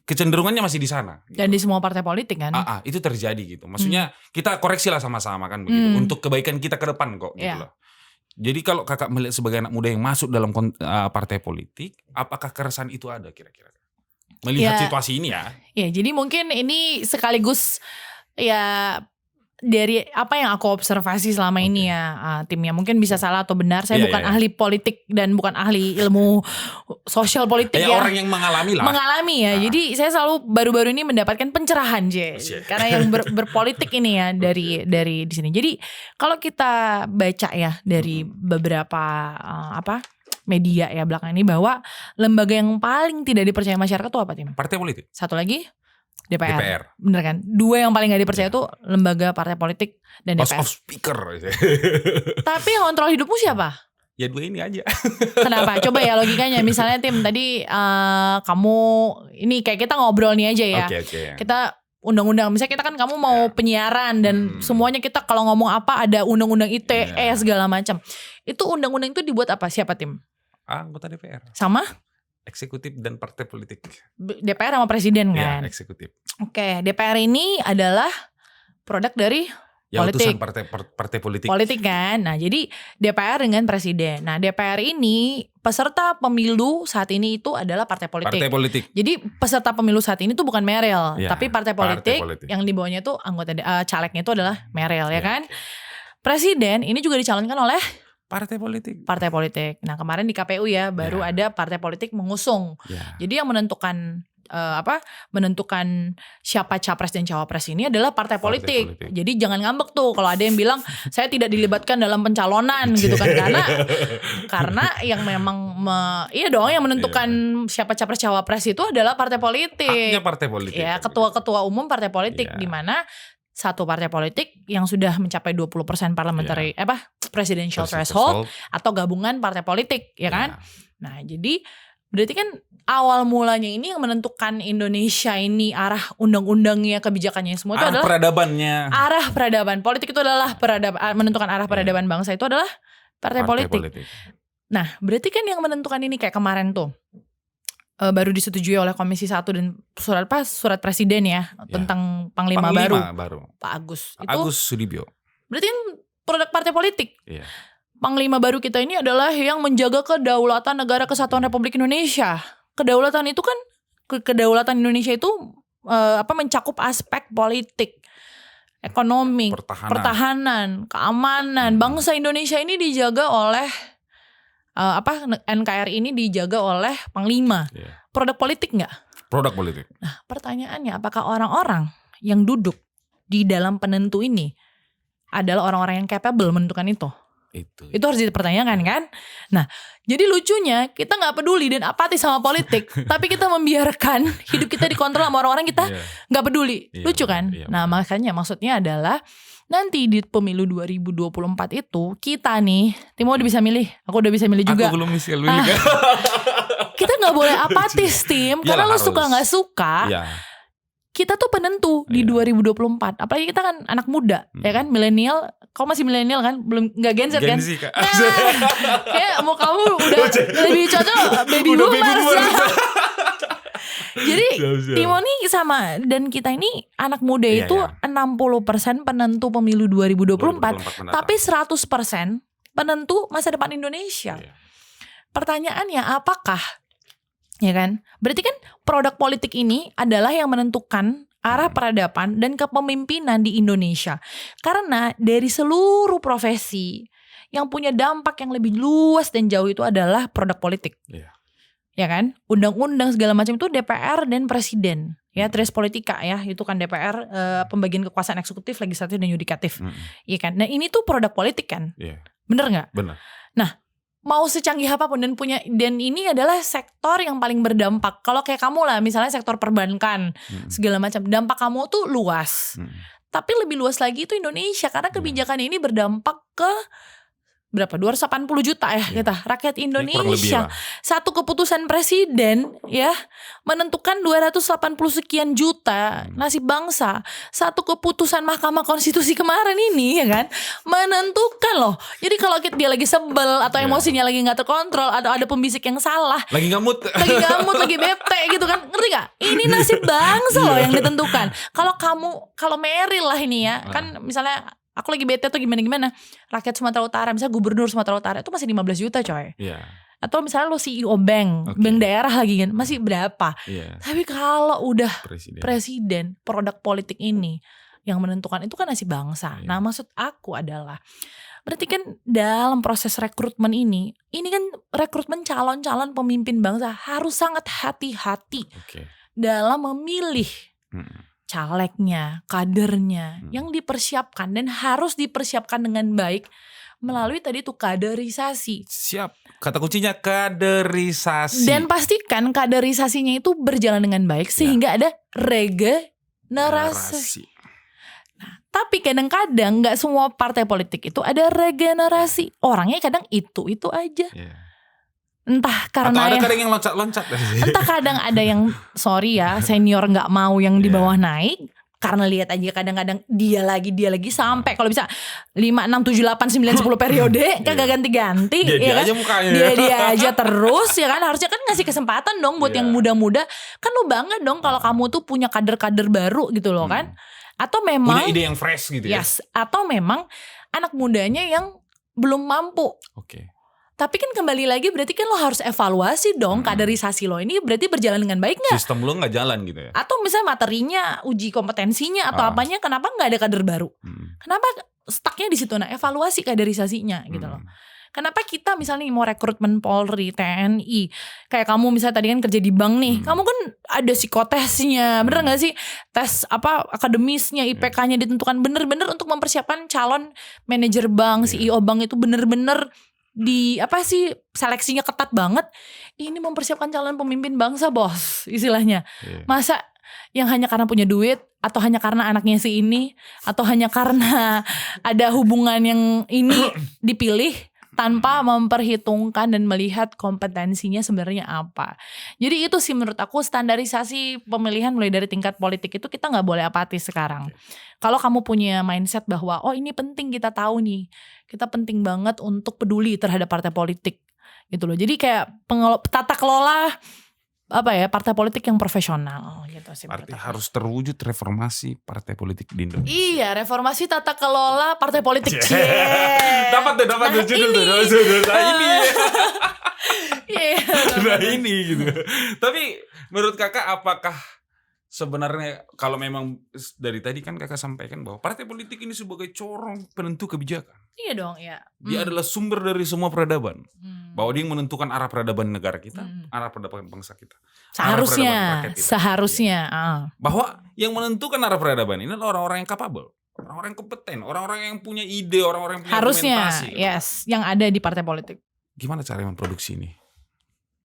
kecenderungannya masih di sana. Gitu. Dan di semua partai politik kan. Itu terjadi gitu. Maksudnya kita koreksi lah sama-sama kan begitu. Untuk kebaikan kita ke depan kok gitu loh. Jadi kalau kakak melihat sebagai anak muda yang masuk dalam partai politik, apakah keresahan itu ada kira-kira? Melihat situasi ini ya. Ya, jadi mungkin ini sekaligus dari apa yang aku observasi selama ini ya, timnya mungkin bisa salah atau benar. Saya bukan ahli politik dan bukan ahli ilmu sosial politik ya. Orang yang mengalami lah. Mengalami ya. Jadi saya selalu baru-baru ini mendapatkan pencerahan karena yang berpolitik ini ya dari di sini. Jadi kalau kita baca ya dari beberapa media ya belakang ini, bahwa lembaga yang paling tidak dipercaya masyarakat itu apa, Tim? Partai politik. Satu lagi DPR. Bener kan? Dua yang paling gak dipercaya itu lembaga partai politik dan DPR. House of Speaker. Tapi yang kontrol hidupmu siapa? Ya dua ini aja. Kenapa? Coba ya logikanya. Misalnya Tim tadi kamu ini kayak kita ngobrol nih aja ya. Okay. Kita undang-undang. Misalnya kita kan kamu mau penyiaran dan semuanya kita kalau ngomong apa ada undang-undang ITE segala macam. Itu undang-undang itu dibuat apa? Siapa, Tim? Anggota DPR. Sama? Eksekutif dan partai politik. DPR sama presiden kan? Ya, eksekutif. Oke, DPR ini adalah produk dari politik. Partai politik. Politik kan? Nah, jadi DPR dengan presiden. Nah, DPR ini peserta pemilu saat ini itu adalah partai politik. Partai politik. Jadi peserta pemilu saat ini itu bukan Meryl, tapi partai politik yang di bawahnya itu anggota calegnya itu adalah Meryl ya kan? Presiden ini juga dicalonkan oleh partai politik. Nah, kemarin di KPU ya baru ada partai politik mengusung. Jadi yang menentukan menentukan siapa capres dan cawapres ini adalah partai politik. Jadi jangan ngambek tuh kalau ada yang bilang saya tidak dilibatkan dalam pencalonan gitu kan, karena yang memang yang menentukan siapa capres cawapres itu adalah partai politik. Haknya partai politik. Ya, ketua-ketua umum partai politik di mana satu partai politik yang sudah mencapai 20% parliamentary presidential threshold atau gabungan partai politik ya kan. Nah, jadi Berarti kan awal mulanya ini yang menentukan Indonesia ini arah undang-undangnya, kebijakannya semua itu adalah peradabannya. Arah peradaban. Politik itu adalah menentukan arah peradaban bangsa itu adalah partai politik. Nah, berarti kan yang menentukan ini kayak kemarin tuh baru disetujui oleh Komisi 1 dan surat presiden ya tentang Panglima baru. Pak Agus. Agus Sudibyo. Berarti kan produk partai politik. Iya. Panglima baru kita ini adalah yang menjaga kedaulatan negara kesatuan Republik Indonesia. Kedaulatan itu kan kedaulatan Indonesia itu mencakup aspek politik, ekonomi, pertahanan, keamanan. Bangsa Indonesia ini dijaga oleh NKRI ini dijaga oleh Panglima. Produk politik nggak? Produk politik. Nah, pertanyaannya apakah orang-orang yang duduk di dalam penentu ini adalah orang-orang yang capable menentukan itu? Itu harus dipertanyakan kan? Nah, jadi lucunya kita nggak peduli dan apatis sama politik, tapi kita membiarkan hidup kita dikontrol sama orang-orang kita nggak peduli. Lucu kan? Nah, makanya maksudnya adalah nanti di pemilu 2024 itu kita nih, Timo udah bisa milih, aku udah bisa milih juga. Aku belum bisa milih. Kita nggak boleh apatis Tim, karena lo suka nggak suka. Kita tuh penentu di 2024. Apalagi kita kan anak muda, ya kan, milenial. Kau masih milenial kan, belum nggak Gen Z kan? Gen Z, Kak. Kayak mau kamu udah lebih cocok baby boomers ya. Jadi Timo nih sama dan kita ini anak muda itu 60% penentu pemilu 2024 tapi 100% penentu masa depan Indonesia. Pertanyaannya apakah, ya kan? Berarti kan produk politik ini adalah yang menentukan arah peradaban dan kepemimpinan di Indonesia. Karena dari seluruh profesi yang punya dampak yang lebih luas dan jauh itu adalah produk politik. Ya kan, undang-undang segala macam itu DPR dan presiden, ya tres politika ya, itu kan DPR pembagian kekuasaan eksekutif, legislatif dan yudikatif, iya kan. Nah ini tuh produk politik kan, bener nggak? Bener. Nah mau secanggih apapun dan ini adalah sektor yang paling berdampak. Kalau kayak kamu lah, misalnya sektor perbankan segala macam, dampak kamu tuh luas. Tapi lebih luas lagi itu Indonesia karena kebijakan ini berdampak ke berapa 280 juta ya kita rakyat Indonesia. Satu keputusan presiden ya menentukan 280 sekian juta nasib bangsa. Satu keputusan Mahkamah Konstitusi kemarin ini ya kan menentukan loh. Jadi kalau dia lagi sebel atau emosinya lagi nggak terkontrol atau ada pembisik yang salah, lagi ngamut, lagi bete gitu kan, ngerti gak? Ini nasib bangsa loh yang ditentukan. Kalau Meryl lah ini ya kan, misalnya aku lagi bete tuh gimana rakyat Sumatera Utara, misalnya gubernur Sumatera Utara itu masih 15 juta coy. Atau misalnya lo CEO bank daerah lagi kan masih berapa. Tapi kalau udah presiden, produk politik ini yang menentukan itu kan nasib bangsa. Nah maksud aku adalah berarti kan dalam proses rekrutmen ini kan rekrutmen calon-calon pemimpin bangsa harus sangat hati-hati dalam memilih calegnya, kadernya yang dipersiapkan dan harus dipersiapkan dengan baik melalui tadi tuh kaderisasi. Siap. Kata kuncinya kaderisasi. Dan pastikan kaderisasinya itu berjalan dengan baik sehingga ada regenerasi. Nah, tapi kadang-kadang nggak semua partai politik itu ada regenerasi. Orangnya kadang itu aja. Entah karena atau ada kadang yang loncat-loncat. Entah kadang ada yang sorry ya senior nggak mau yang di bawah naik karena lihat aja kadang-kadang dia lagi sampai kalau bisa 5, 6, 7, 8, 9, 10 periode kagak ganti-ganti dia kan? aja mukanya. Dia aja terus ya kan, harusnya kan ngasih kesempatan dong buat yang muda-muda. Kan lu bangga dong kalau kamu tuh punya kader-kader baru gitu loh kan. Atau memang punya ide yang fresh gitu ya. Atau memang anak mudanya yang belum mampu. Tapi kan kembali lagi berarti kan lo harus evaluasi dong kaderisasi lo ini berarti berjalan dengan baik gak? Sistem lo gak jalan gitu ya? Atau misalnya materinya, uji kompetensinya atau apanya, kenapa gak ada kader baru? Kenapa stucknya di situ? Nah evaluasi kaderisasinya gitu loh. Kenapa kita misalnya mau rekrutmen Polri, TNI, kayak kamu misalnya tadi kan kerja di bank nih, kamu kan ada psikotesnya, bener gak sih? Tes akademisnya, IPK-nya ditentukan bener-bener untuk mempersiapkan calon manajer bank, CEO bank itu bener-bener seleksinya ketat banget. Ini mempersiapkan calon pemimpin bangsa bos istilahnya. Masa yang hanya karena punya duit atau hanya karena anaknya si ini atau hanya karena ada hubungan yang ini dipilih tanpa memperhitungkan dan melihat kompetensinya sebenarnya apa. Jadi itu sih menurut aku standarisasi pemilihan mulai dari tingkat politik itu kita nggak boleh apatis sekarang. Kalau kamu punya mindset bahwa oh ini penting kita tahu nih, kita penting banget untuk peduli terhadap partai politik gitu loh. Jadi kayak tata kelola partai politik yang profesional gitu sih. Berarti harus terwujud reformasi partai politik di Indonesia. Iya, reformasi tata kelola partai politik. Dapat judul tuh. Nah ini gitu. Tapi menurut kakak apakah sebenarnya kalau memang dari tadi kan kakak sampaikan bahwa partai politik ini sebagai corong penentu kebijakan. Iya dong, ya. Dia adalah sumber dari semua peradaban. Bahwa dia menentukan arah peradaban negara kita, arah peradaban bangsa kita. Seharusnya. Bahwa yang menentukan arah peradaban ini adalah orang-orang yang capable, orang-orang yang kompeten, orang-orang yang punya ide, orang-orang yang punya argumentasi. Yes, yang ada di partai politik. Gimana cara memproduksi ini?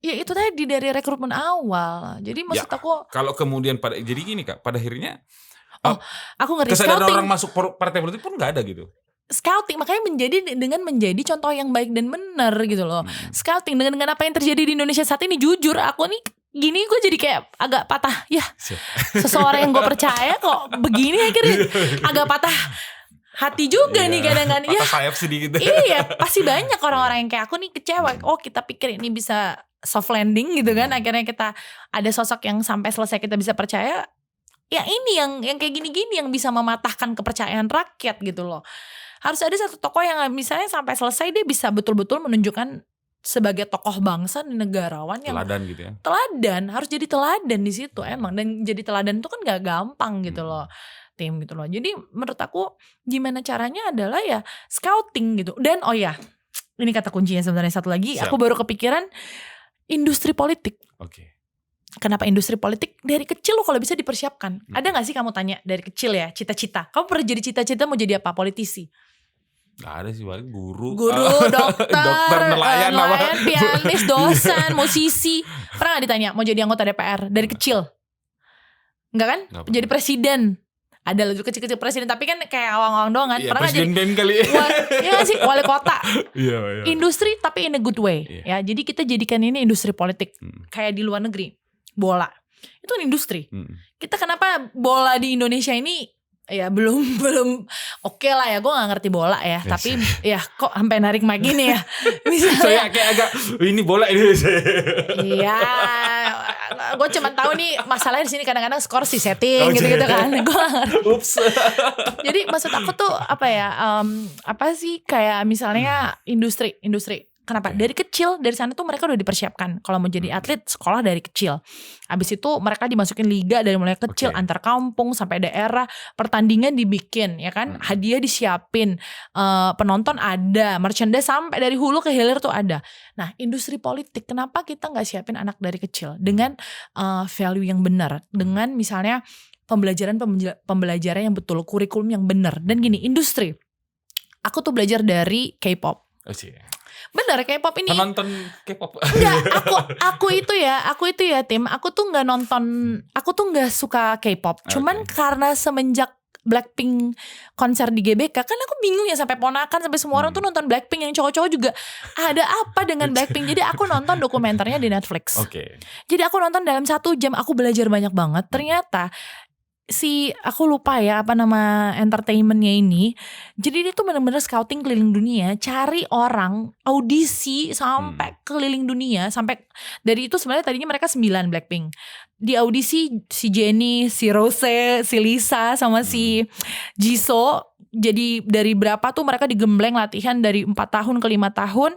Ya itu tadi dari rekrutmen awal. Jadi maksud aku kalau kemudian jadi gini Kak, pada akhirnya aku ngerti kesadaran scouting. Orang masuk partai politik pun nggak ada gitu. Scouting makanya menjadi contoh yang baik dan benar gitu loh. Scouting dengan apa yang terjadi di Indonesia saat ini, jujur aku nih gini gue jadi kayak agak patah ya. Seseorang yang gue percaya kok begini akhirnya agak patah hati juga nih kadang-kadang. Patah sayap sedikit. Iya, pasti banyak orang-orang yang kayak aku nih kecewa. Oh, kita pikir ini bisa soft landing gitu kan. Akhirnya kita ada sosok yang sampai selesai kita bisa percaya. Ya ini yang kayak gini-gini yang bisa mematahkan kepercayaan rakyat gitu loh. Harus ada satu tokoh yang misalnya sampai selesai dia bisa betul-betul menunjukkan sebagai tokoh bangsa dan negarawan yang teladan gitu ya. Teladan, harus jadi teladan di situ emang. Dan jadi teladan itu kan gak gampang gitu loh. Tim gitu loh. Jadi menurut aku gimana caranya adalah ya scouting gitu. Dan ini kata kuncinya sebenarnya satu lagi. Aku baru kepikiran industri politik. Oke. Kenapa industri politik? Dari kecil lo kalau bisa dipersiapkan. Ada gak sih kamu tanya dari kecil ya cita-cita? Kamu pernah jadi cita-cita mau jadi apa? Politisi? Gak ada sih, paling guru, dokter, nelayan, pianis, dosen, musisi. Pernah gak ditanya mau jadi anggota DPR dari kecil? Enggak kan? Gak jadi presiden. Ada loh kecil-kecil presiden, tapi kan kayak awang-awang doang kan. Iya, pernah presiden jadi kali. Iya gak sih, wali kota. Iya. Industri tapi in a good way. Ya, jadi kita jadikan ini industri politik. Kayak di luar negeri, bola. Itu kan industri. Kita kenapa bola di Indonesia ini ya belum oke lah ya, gue gak ngerti bola ya, tapi ya kok sampai narik mic gini ya misalnya saya kayak agak ini bola ini. Iya, gue cuma tahu nih masalahnya di sini kadang-kadang skor si setting gitu kan, gue gak ngerti. Jadi maksud aku tuh apa sih kayak misalnya industri kenapa? Dari kecil, dari sana tuh mereka udah dipersiapkan. Kalau mau jadi atlet, sekolah dari kecil. Abis itu mereka dimasukin liga dari mulai kecil, antar kampung sampai daerah. Pertandingan dibikin, ya kan? Hadiah disiapin, penonton ada, merchandise sampai dari hulu ke hilir tuh ada. Nah, industri politik, kenapa kita nggak siapin anak dari kecil dengan value yang benar, dengan misalnya pembelajaran yang betul, kurikulum yang benar. Dan gini, industri. Aku tuh belajar dari K-pop. Bener, K-pop ini penonton K-pop. Enggak, aku itu ya Tim, aku tuh nggak suka K-pop. Cuman karena semenjak Blackpink konser di GBK, kan aku bingung ya, sampai ponakan sampai semua orang tuh nonton Blackpink, yang cowok-cowok juga ada apa dengan Blackpink. Jadi aku nonton dokumenternya di Netflix. Jadi aku nonton dalam 1 jam, aku belajar banyak banget. Ternyata aku lupa ya apa nama entertainmentnya ini. Jadi dia tuh benar-benar scouting keliling dunia, cari orang, audisi sampai keliling dunia. Sampai dari itu sebenarnya tadinya mereka 9 Blackpink. Di audisi si Jennie, si Rose, si Lisa sama si Jisoo. Jadi dari berapa tuh mereka digembleng latihan dari 4 tahun ke 5 tahun.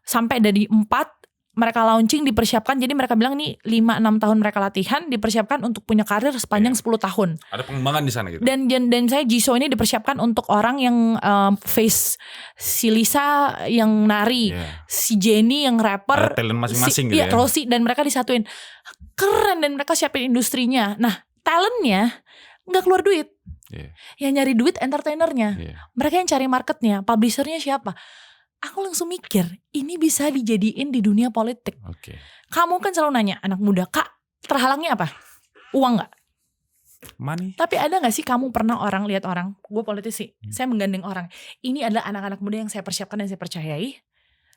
Sampai dari 4 mereka launching, dipersiapkan. Jadi mereka bilang nih 5-6 tahun mereka latihan, dipersiapkan untuk punya karir sepanjang 10 tahun. Ada pengembangan di sana gitu. Dan saya Jisoo ini dipersiapkan untuk orang yang face, si Lisa yang nari, si Jennie yang rapper, ada talent masing-masing gitu ya. Rosie, dan mereka disatuin. Keren, dan mereka siapin industrinya. Nah, talentnya nggak keluar duit. Yang nyari duit entertainernya. Mereka yang cari marketnya, publishernya siapa? Aku langsung mikir, ini bisa dijadiin di dunia politik. Kamu kan selalu nanya anak muda, Kak, terhalangnya apa? Uang gak? Money. Tapi ada gak sih kamu pernah lihat orang, gue politisi, saya menggandeng orang, ini adalah anak-anak muda yang saya persiapkan dan saya percayai.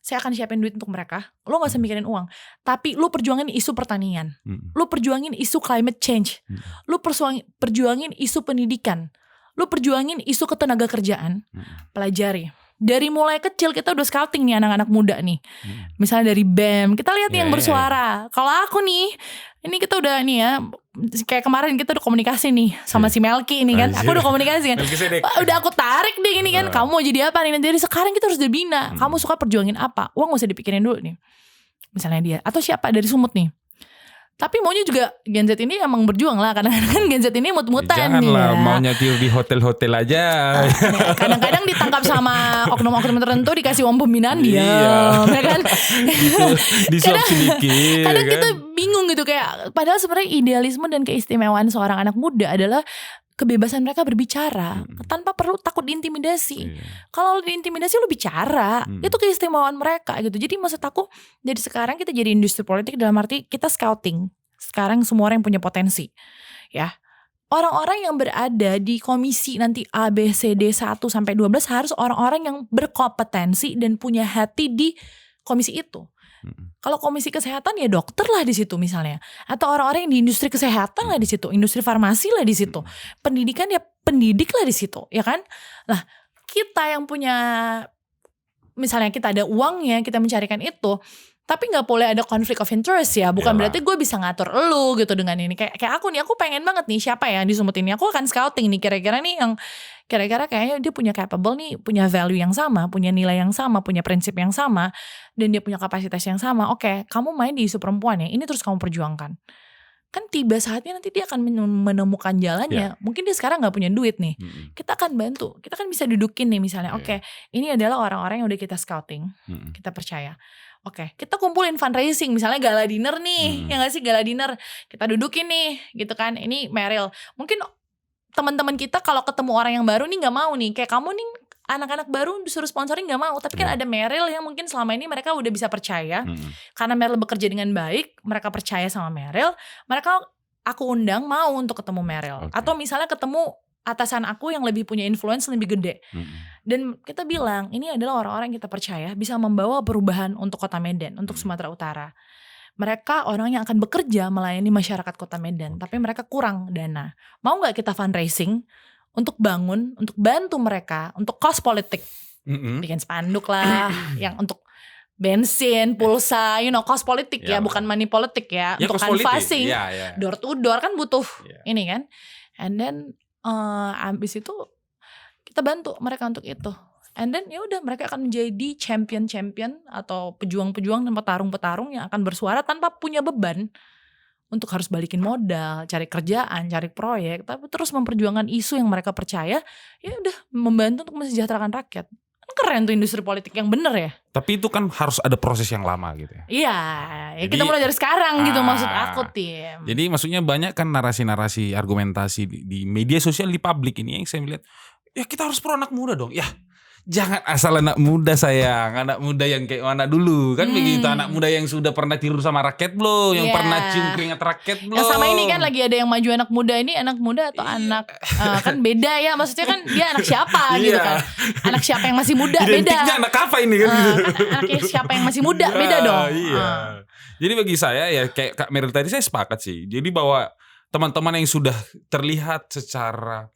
saya akan siapin duit untuk mereka. Lo gak usah mikirin uang. Tapi lo perjuangin isu pertanian. Lo perjuangin isu climate change. Lo perjuangin isu pendidikan. Lo perjuangin isu ketenaga kerjaan. Pelajari. Dari mulai kecil kita udah scouting nih anak-anak muda nih. Misalnya dari BEM, kita lihat yang bersuara. Kalau aku nih, ini kita udah nih ya, kayak kemarin kita udah komunikasi nih sama si Melki ini kan. Aku udah komunikasi kan. Udah aku tarik deh ini kan. Kamu mau jadi apa nih? Dari sekarang kita harus dibina. Kamu suka perjuangin apa? Uang gak usah dipikirin dulu nih. Misalnya dia. Atau siapa dari Sumut nih. Tapi maunya juga Gen Z ini emang berjuang lah. Kadang-kadang kan Gen Z ini mut-mutan nih. Janganlah maunya tidur di hotel-hotel aja. Kadang-kadang ditangkap sama oknum-oknum tertentu, dikasih uang pembinaan diam, ya kan? Disuap sedikit. Kadang kita bingung gitu kayak. Padahal sebenarnya idealisme dan keistimewaan seorang anak muda adalah kebebasan mereka berbicara tanpa perlu takut diintimidasi. Kalau diintimidasi lu bicara, itu keistimewaan mereka gitu. Jadi maksud aku dari sekarang kita jadi industri politik dalam arti kita scouting. Sekarang semua orang yang punya potensi. Ya. Orang-orang yang berada di komisi nanti A, B, C, D 1 sampai 12 harus orang-orang yang berkompetensi dan punya hati di komisi itu. Kalau komisi kesehatan ya dokter lah di situ misalnya, atau orang-orang yang di industri kesehatan lah di situ, industri farmasi lah di situ, pendidikan ya pendidik lah di situ, ya kan? Lah kita yang punya, misalnya kita ada uangnya, kita mencarikan itu, tapi nggak boleh ada conflict of interest ya, bukan berarti gue bisa ngatur elu gitu dengan ini. Kayak aku nih, aku pengen banget nih siapa ya di Sumut ini, aku akan scouting nih kira-kira nih yang kira-kira kayaknya dia punya capable nih, punya value yang sama, punya nilai yang sama, punya prinsip yang sama, dan dia punya kapasitas yang sama. Oke, kamu main di isu perempuan ya, ini terus kamu perjuangkan. Kan tiba saatnya nanti dia akan menemukan jalannya. Mungkin dia sekarang gak punya duit nih. Kita akan bantu, kita kan bisa dudukin nih misalnya. Oke, ini adalah orang-orang yang udah kita scouting, kita percaya. Oke, kita kumpulin fundraising, misalnya gala dinner nih, ya gak sih, gala dinner, kita dudukin nih, gitu kan. Ini Meryl, mungkin teman-teman kita kalau ketemu orang yang baru nih nggak mau nih, kayak kamu nih anak-anak baru disuruh sponsoring nggak mau, tapi kan ada Meryl yang mungkin selama ini mereka udah bisa percaya, karena Meryl bekerja dengan baik, mereka percaya sama Meryl, mereka aku undang mau untuk ketemu Meryl, atau misalnya ketemu atasan aku yang lebih punya influence lebih gede. Dan kita bilang ini adalah orang-orang yang kita percaya bisa membawa perubahan untuk Kota Medan, untuk Sumatera Utara. Mereka orang yang akan bekerja melayani masyarakat Kota Medan, tapi mereka kurang dana. Mau gak kita fundraising untuk bangun, untuk bantu mereka, untuk cost politik. Bikin spanduk lah, yang untuk bensin, pulsa, cost politik ya, bukan money politik ya. Untuk canvassing, door to door kan butuh ini kan. And then abis itu kita bantu mereka untuk itu. And then ya udah mereka akan menjadi champion atau pejuang-pejuang dan petarung-petarung yang akan bersuara tanpa punya beban untuk harus balikin modal, cari kerjaan, cari proyek, tapi terus memperjuangkan isu yang mereka percaya. Ya udah membantu untuk mensejahterakan rakyat. Kan keren tuh industri politik yang bener ya. Tapi itu kan harus ada proses yang lama gitu ya. Iya, ya kita mulai dari sekarang gitu maksud aku, Tim. Jadi maksudnya banyak kan narasi-narasi argumentasi di media sosial, di publik ini yang saya melihat, ya kita harus pro anak muda dong. Ya jangan asal anak muda sayang, anak muda yang kayak mana dulu kan begitu, anak muda yang sudah pernah tidur sama rakyat belum, yang pernah cium keringat rakyat belum. Yang sama ini kan lagi ada yang maju anak muda, ini anak muda atau anak kan beda ya, maksudnya kan dia anak siapa gitu kan, anak siapa yang masih muda beda. Identiknya anak apa ini kan? Anaknya siapa yang masih muda beda dong. Jadi bagi saya ya kayak Kak Meryl tadi saya sepakat sih. Jadi bahwa teman-teman yang sudah terlihat secara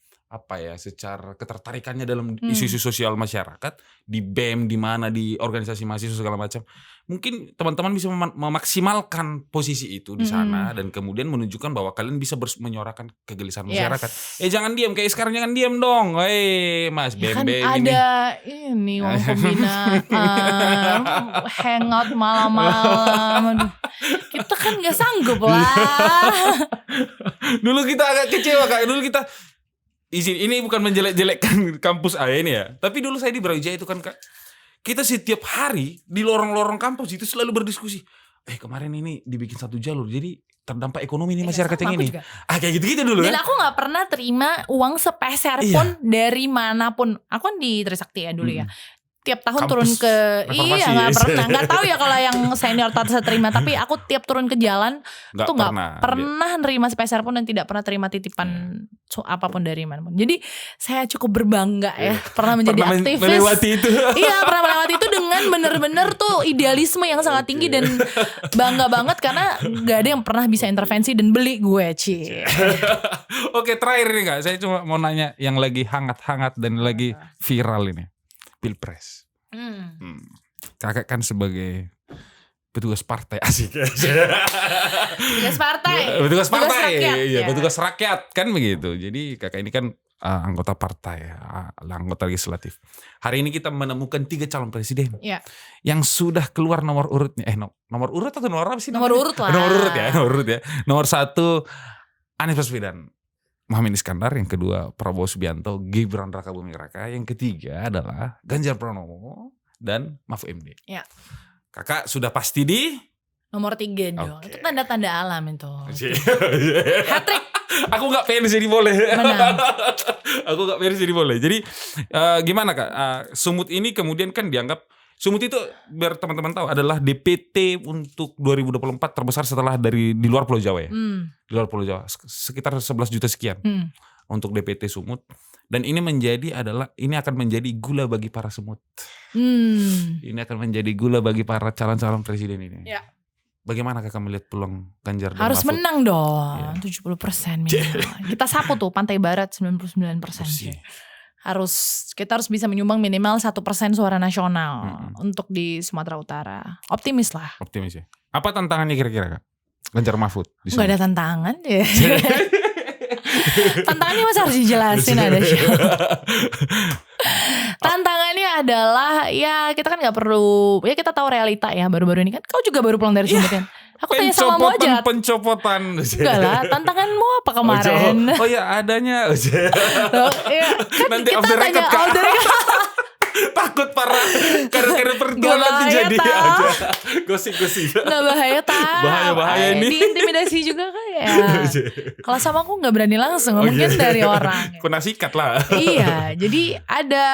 secara ketertarikannya dalam isu-isu sosial masyarakat di BEM, di mana di organisasi mahasiswa segala macam, mungkin teman-teman bisa memaksimalkan posisi itu di sana dan kemudian menunjukkan bahwa kalian bisa menyuarakan kegelisahan masyarakat. Jangan diam kayak sekarang, jangan diam dong, Mas BEM kan ini. Ada ini uang pembina hangout malam-malam. Kita kan nggak sanggup lah. Dulu kita agak kecewa Kak, dulu kita ini bukan menjelek-jelekkan kampus A ini ya. Tapi dulu saya di Brawijaya itu kan Kak, kita setiap hari di lorong-lorong kampus itu selalu berdiskusi. Kemarin ini dibikin satu jalur, jadi terdampak ekonomi nih masyarakat yang ini. Kayak gitu-gitu dulu kan. Dan aku gak pernah terima uang sepeser pun dari manapun. Aku kan di Trisakti ya dulu ya. tiap tahun Kampus turun ke reformasi. nggak pernah, nggak tahu ya kalau yang senior tak saya terima, tapi aku tiap turun ke jalan Nggak tuh nggak pernah nerima sepeser pun dan tidak pernah terima titipan apapun dari mana pun. Jadi saya cukup berbangga ya pernah menjadi aktivis. Melewati itu. Iya, pernah melewati itu dengan bener-bener tuh idealisme yang sangat tinggi dan bangga banget karena nggak ada yang pernah bisa intervensi dan beli gue Oke, terakhir nih Kak, saya cuma mau nanya yang lagi hangat-hangat dan lagi viral ini. Pilpres. Kakak kan sebagai petugas partai asik. Petugas partai. Petugas partai. Rakyat, Iya, ya. petugas rakyat kan begitu. Jadi Kakak ini kan anggota partai, anggota legislatif. Hari ini kita menemukan 3 calon presiden. Iya. Yang sudah keluar nomor urutnya. Nomor urut atau nomor apa sih? Nomor urut lah. Nomor urut ya. Nomor 1 Anies Baswedan, Muhaimin Iskandar, yang kedua Prabowo Subianto, Gibran Rakabuming Raka, yang ketiga adalah Ganjar Pranowo dan Mahfud MD. Ya. Kakak sudah pasti di Nomor 3 dong. Oke. Itu tanda-tanda alam itu. Hat-trick. Aku gak pengen jadi boleh. Menang. Aku gak pengen jadi boleh. Jadi gimana Kak? Sumut ini kemudian kan dianggap, Sumut itu biar teman-teman tahu adalah DPT untuk 2024 terbesar setelah di luar Pulau Jawa ya. Di luar Pulau Jawa sekitar 11 juta sekian untuk DPT Sumut. Dan ini akan menjadi gula bagi para Sumut. Ini akan menjadi gula bagi para calon-calon presiden ini. Ya. Bagaimana Kakak melihat peluang Ganjar dan Harus Mahfud? menang dong. 70% minimal. Kita sapu tuh Pantai Barat 99%. Kita harus bisa menyumbang minimal 1% suara nasional untuk di Sumatera Utara. Optimis lah. Optimis ya. Apa tantangannya kira-kira Kak? Ganjar Mahfud di Gak ada tantangan ya. Tantangannya masa harus dijelasin ada siapa. Tantangannya adalah ya kita kan gak perlu, ya kita tahu realita ya baru-baru ini kan. Kau juga baru pulang dari Sumut kan. Aku tanya sama kamu aja. Pencopotan. Enggak lah, tantanganmu apa kemarin? Oh ya adanya. Ya, kan Nanti kita off the record, tanya Kak. Takut para karena perempuan nanti jadi aja gosip-gosip. Nggak bahaya Bahaya ini. Diintimidasi juga kan ya. Kalau sama aku nggak berani langsung, mungkin dari orang. Kena sikat lah. Iya, jadi ada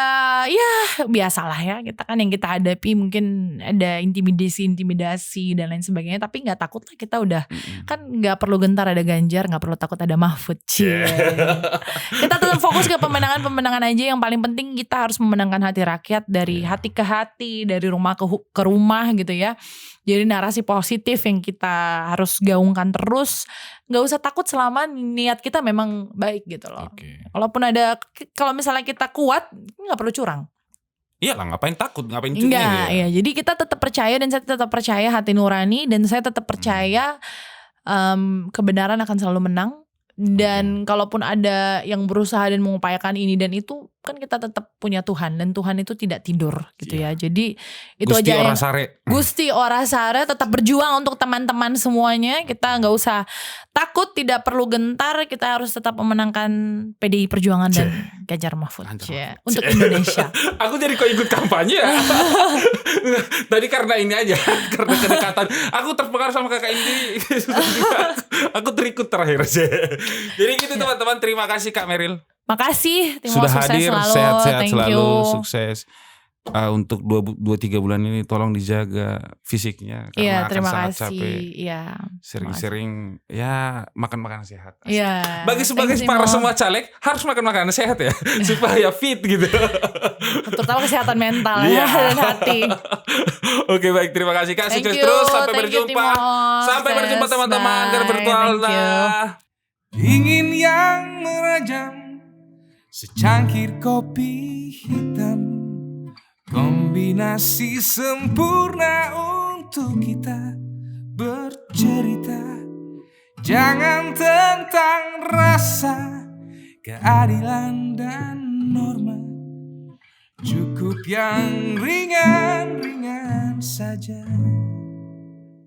ya biasalah ya, kita kan yang kita hadapi mungkin ada intimidasi dan lain sebagainya, tapi nggak takut lah, kita udah kan nggak perlu gentar ada Ganjar, nggak perlu takut ada Mahfud. Kita tetap fokus ke pemenangan aja, yang paling penting kita harus memenangkan hati rakyat, dari hati ke hati, dari rumah ke rumah gitu ya. Jadi narasi positif yang kita harus gaungkan terus, nggak usah takut selama niat kita memang baik gitu loh. Kalau misalnya kita kuat, nggak perlu curang. Iya lah, ngapain takut, ngapain curang. Enggak, ya. Jadi kita tetap percaya, dan saya tetap percaya hati nurani, dan saya tetap percaya kebenaran akan selalu menang. Dan kalaupun ada yang berusaha dan mengupayakan ini dan itu, kan kita tetap punya Tuhan, dan Tuhan itu tidak tidur gitu ya. Jadi itu Gusti aja Gusti Ora Sare tetap berjuang untuk teman-teman semuanya. Kita nggak usah takut, tidak perlu gentar, kita harus tetap memenangkan PDI Perjuangan dan Ganjar Mahfud untuk Indonesia. Aku jadi kok ikut kampanye ya. Tadi karena ini aja, karena kedekatan. Aku terpengaruh sama kakak ini. Aku terikut terakhir aja. Jadi gitu teman-teman, terima kasih Kak Meryl. Makasih, sudah hadir, sehat-sehat selalu, you. sukses. Untuk 2-3 bulan ini tolong dijaga fisiknya, karena terima akan sangat kasih. capek. Iya, Sering-sering ya makan makanan sehat. Iya. Sebagai para semua caleg harus makan makanan sehat ya, supaya fit gitu. Terutama kesehatan mental ya, dan hati. Oke, baik, terima kasih Kak. Sukses terus, sampai berjumpa. Sampai berjumpa teman-teman dari virtual. Ingin yang merajam secangkir kopi hitam, kombinasi sempurna untuk kita bercerita. Jangan tentang rasa, keadilan dan norma, cukup yang ringan-ringan saja.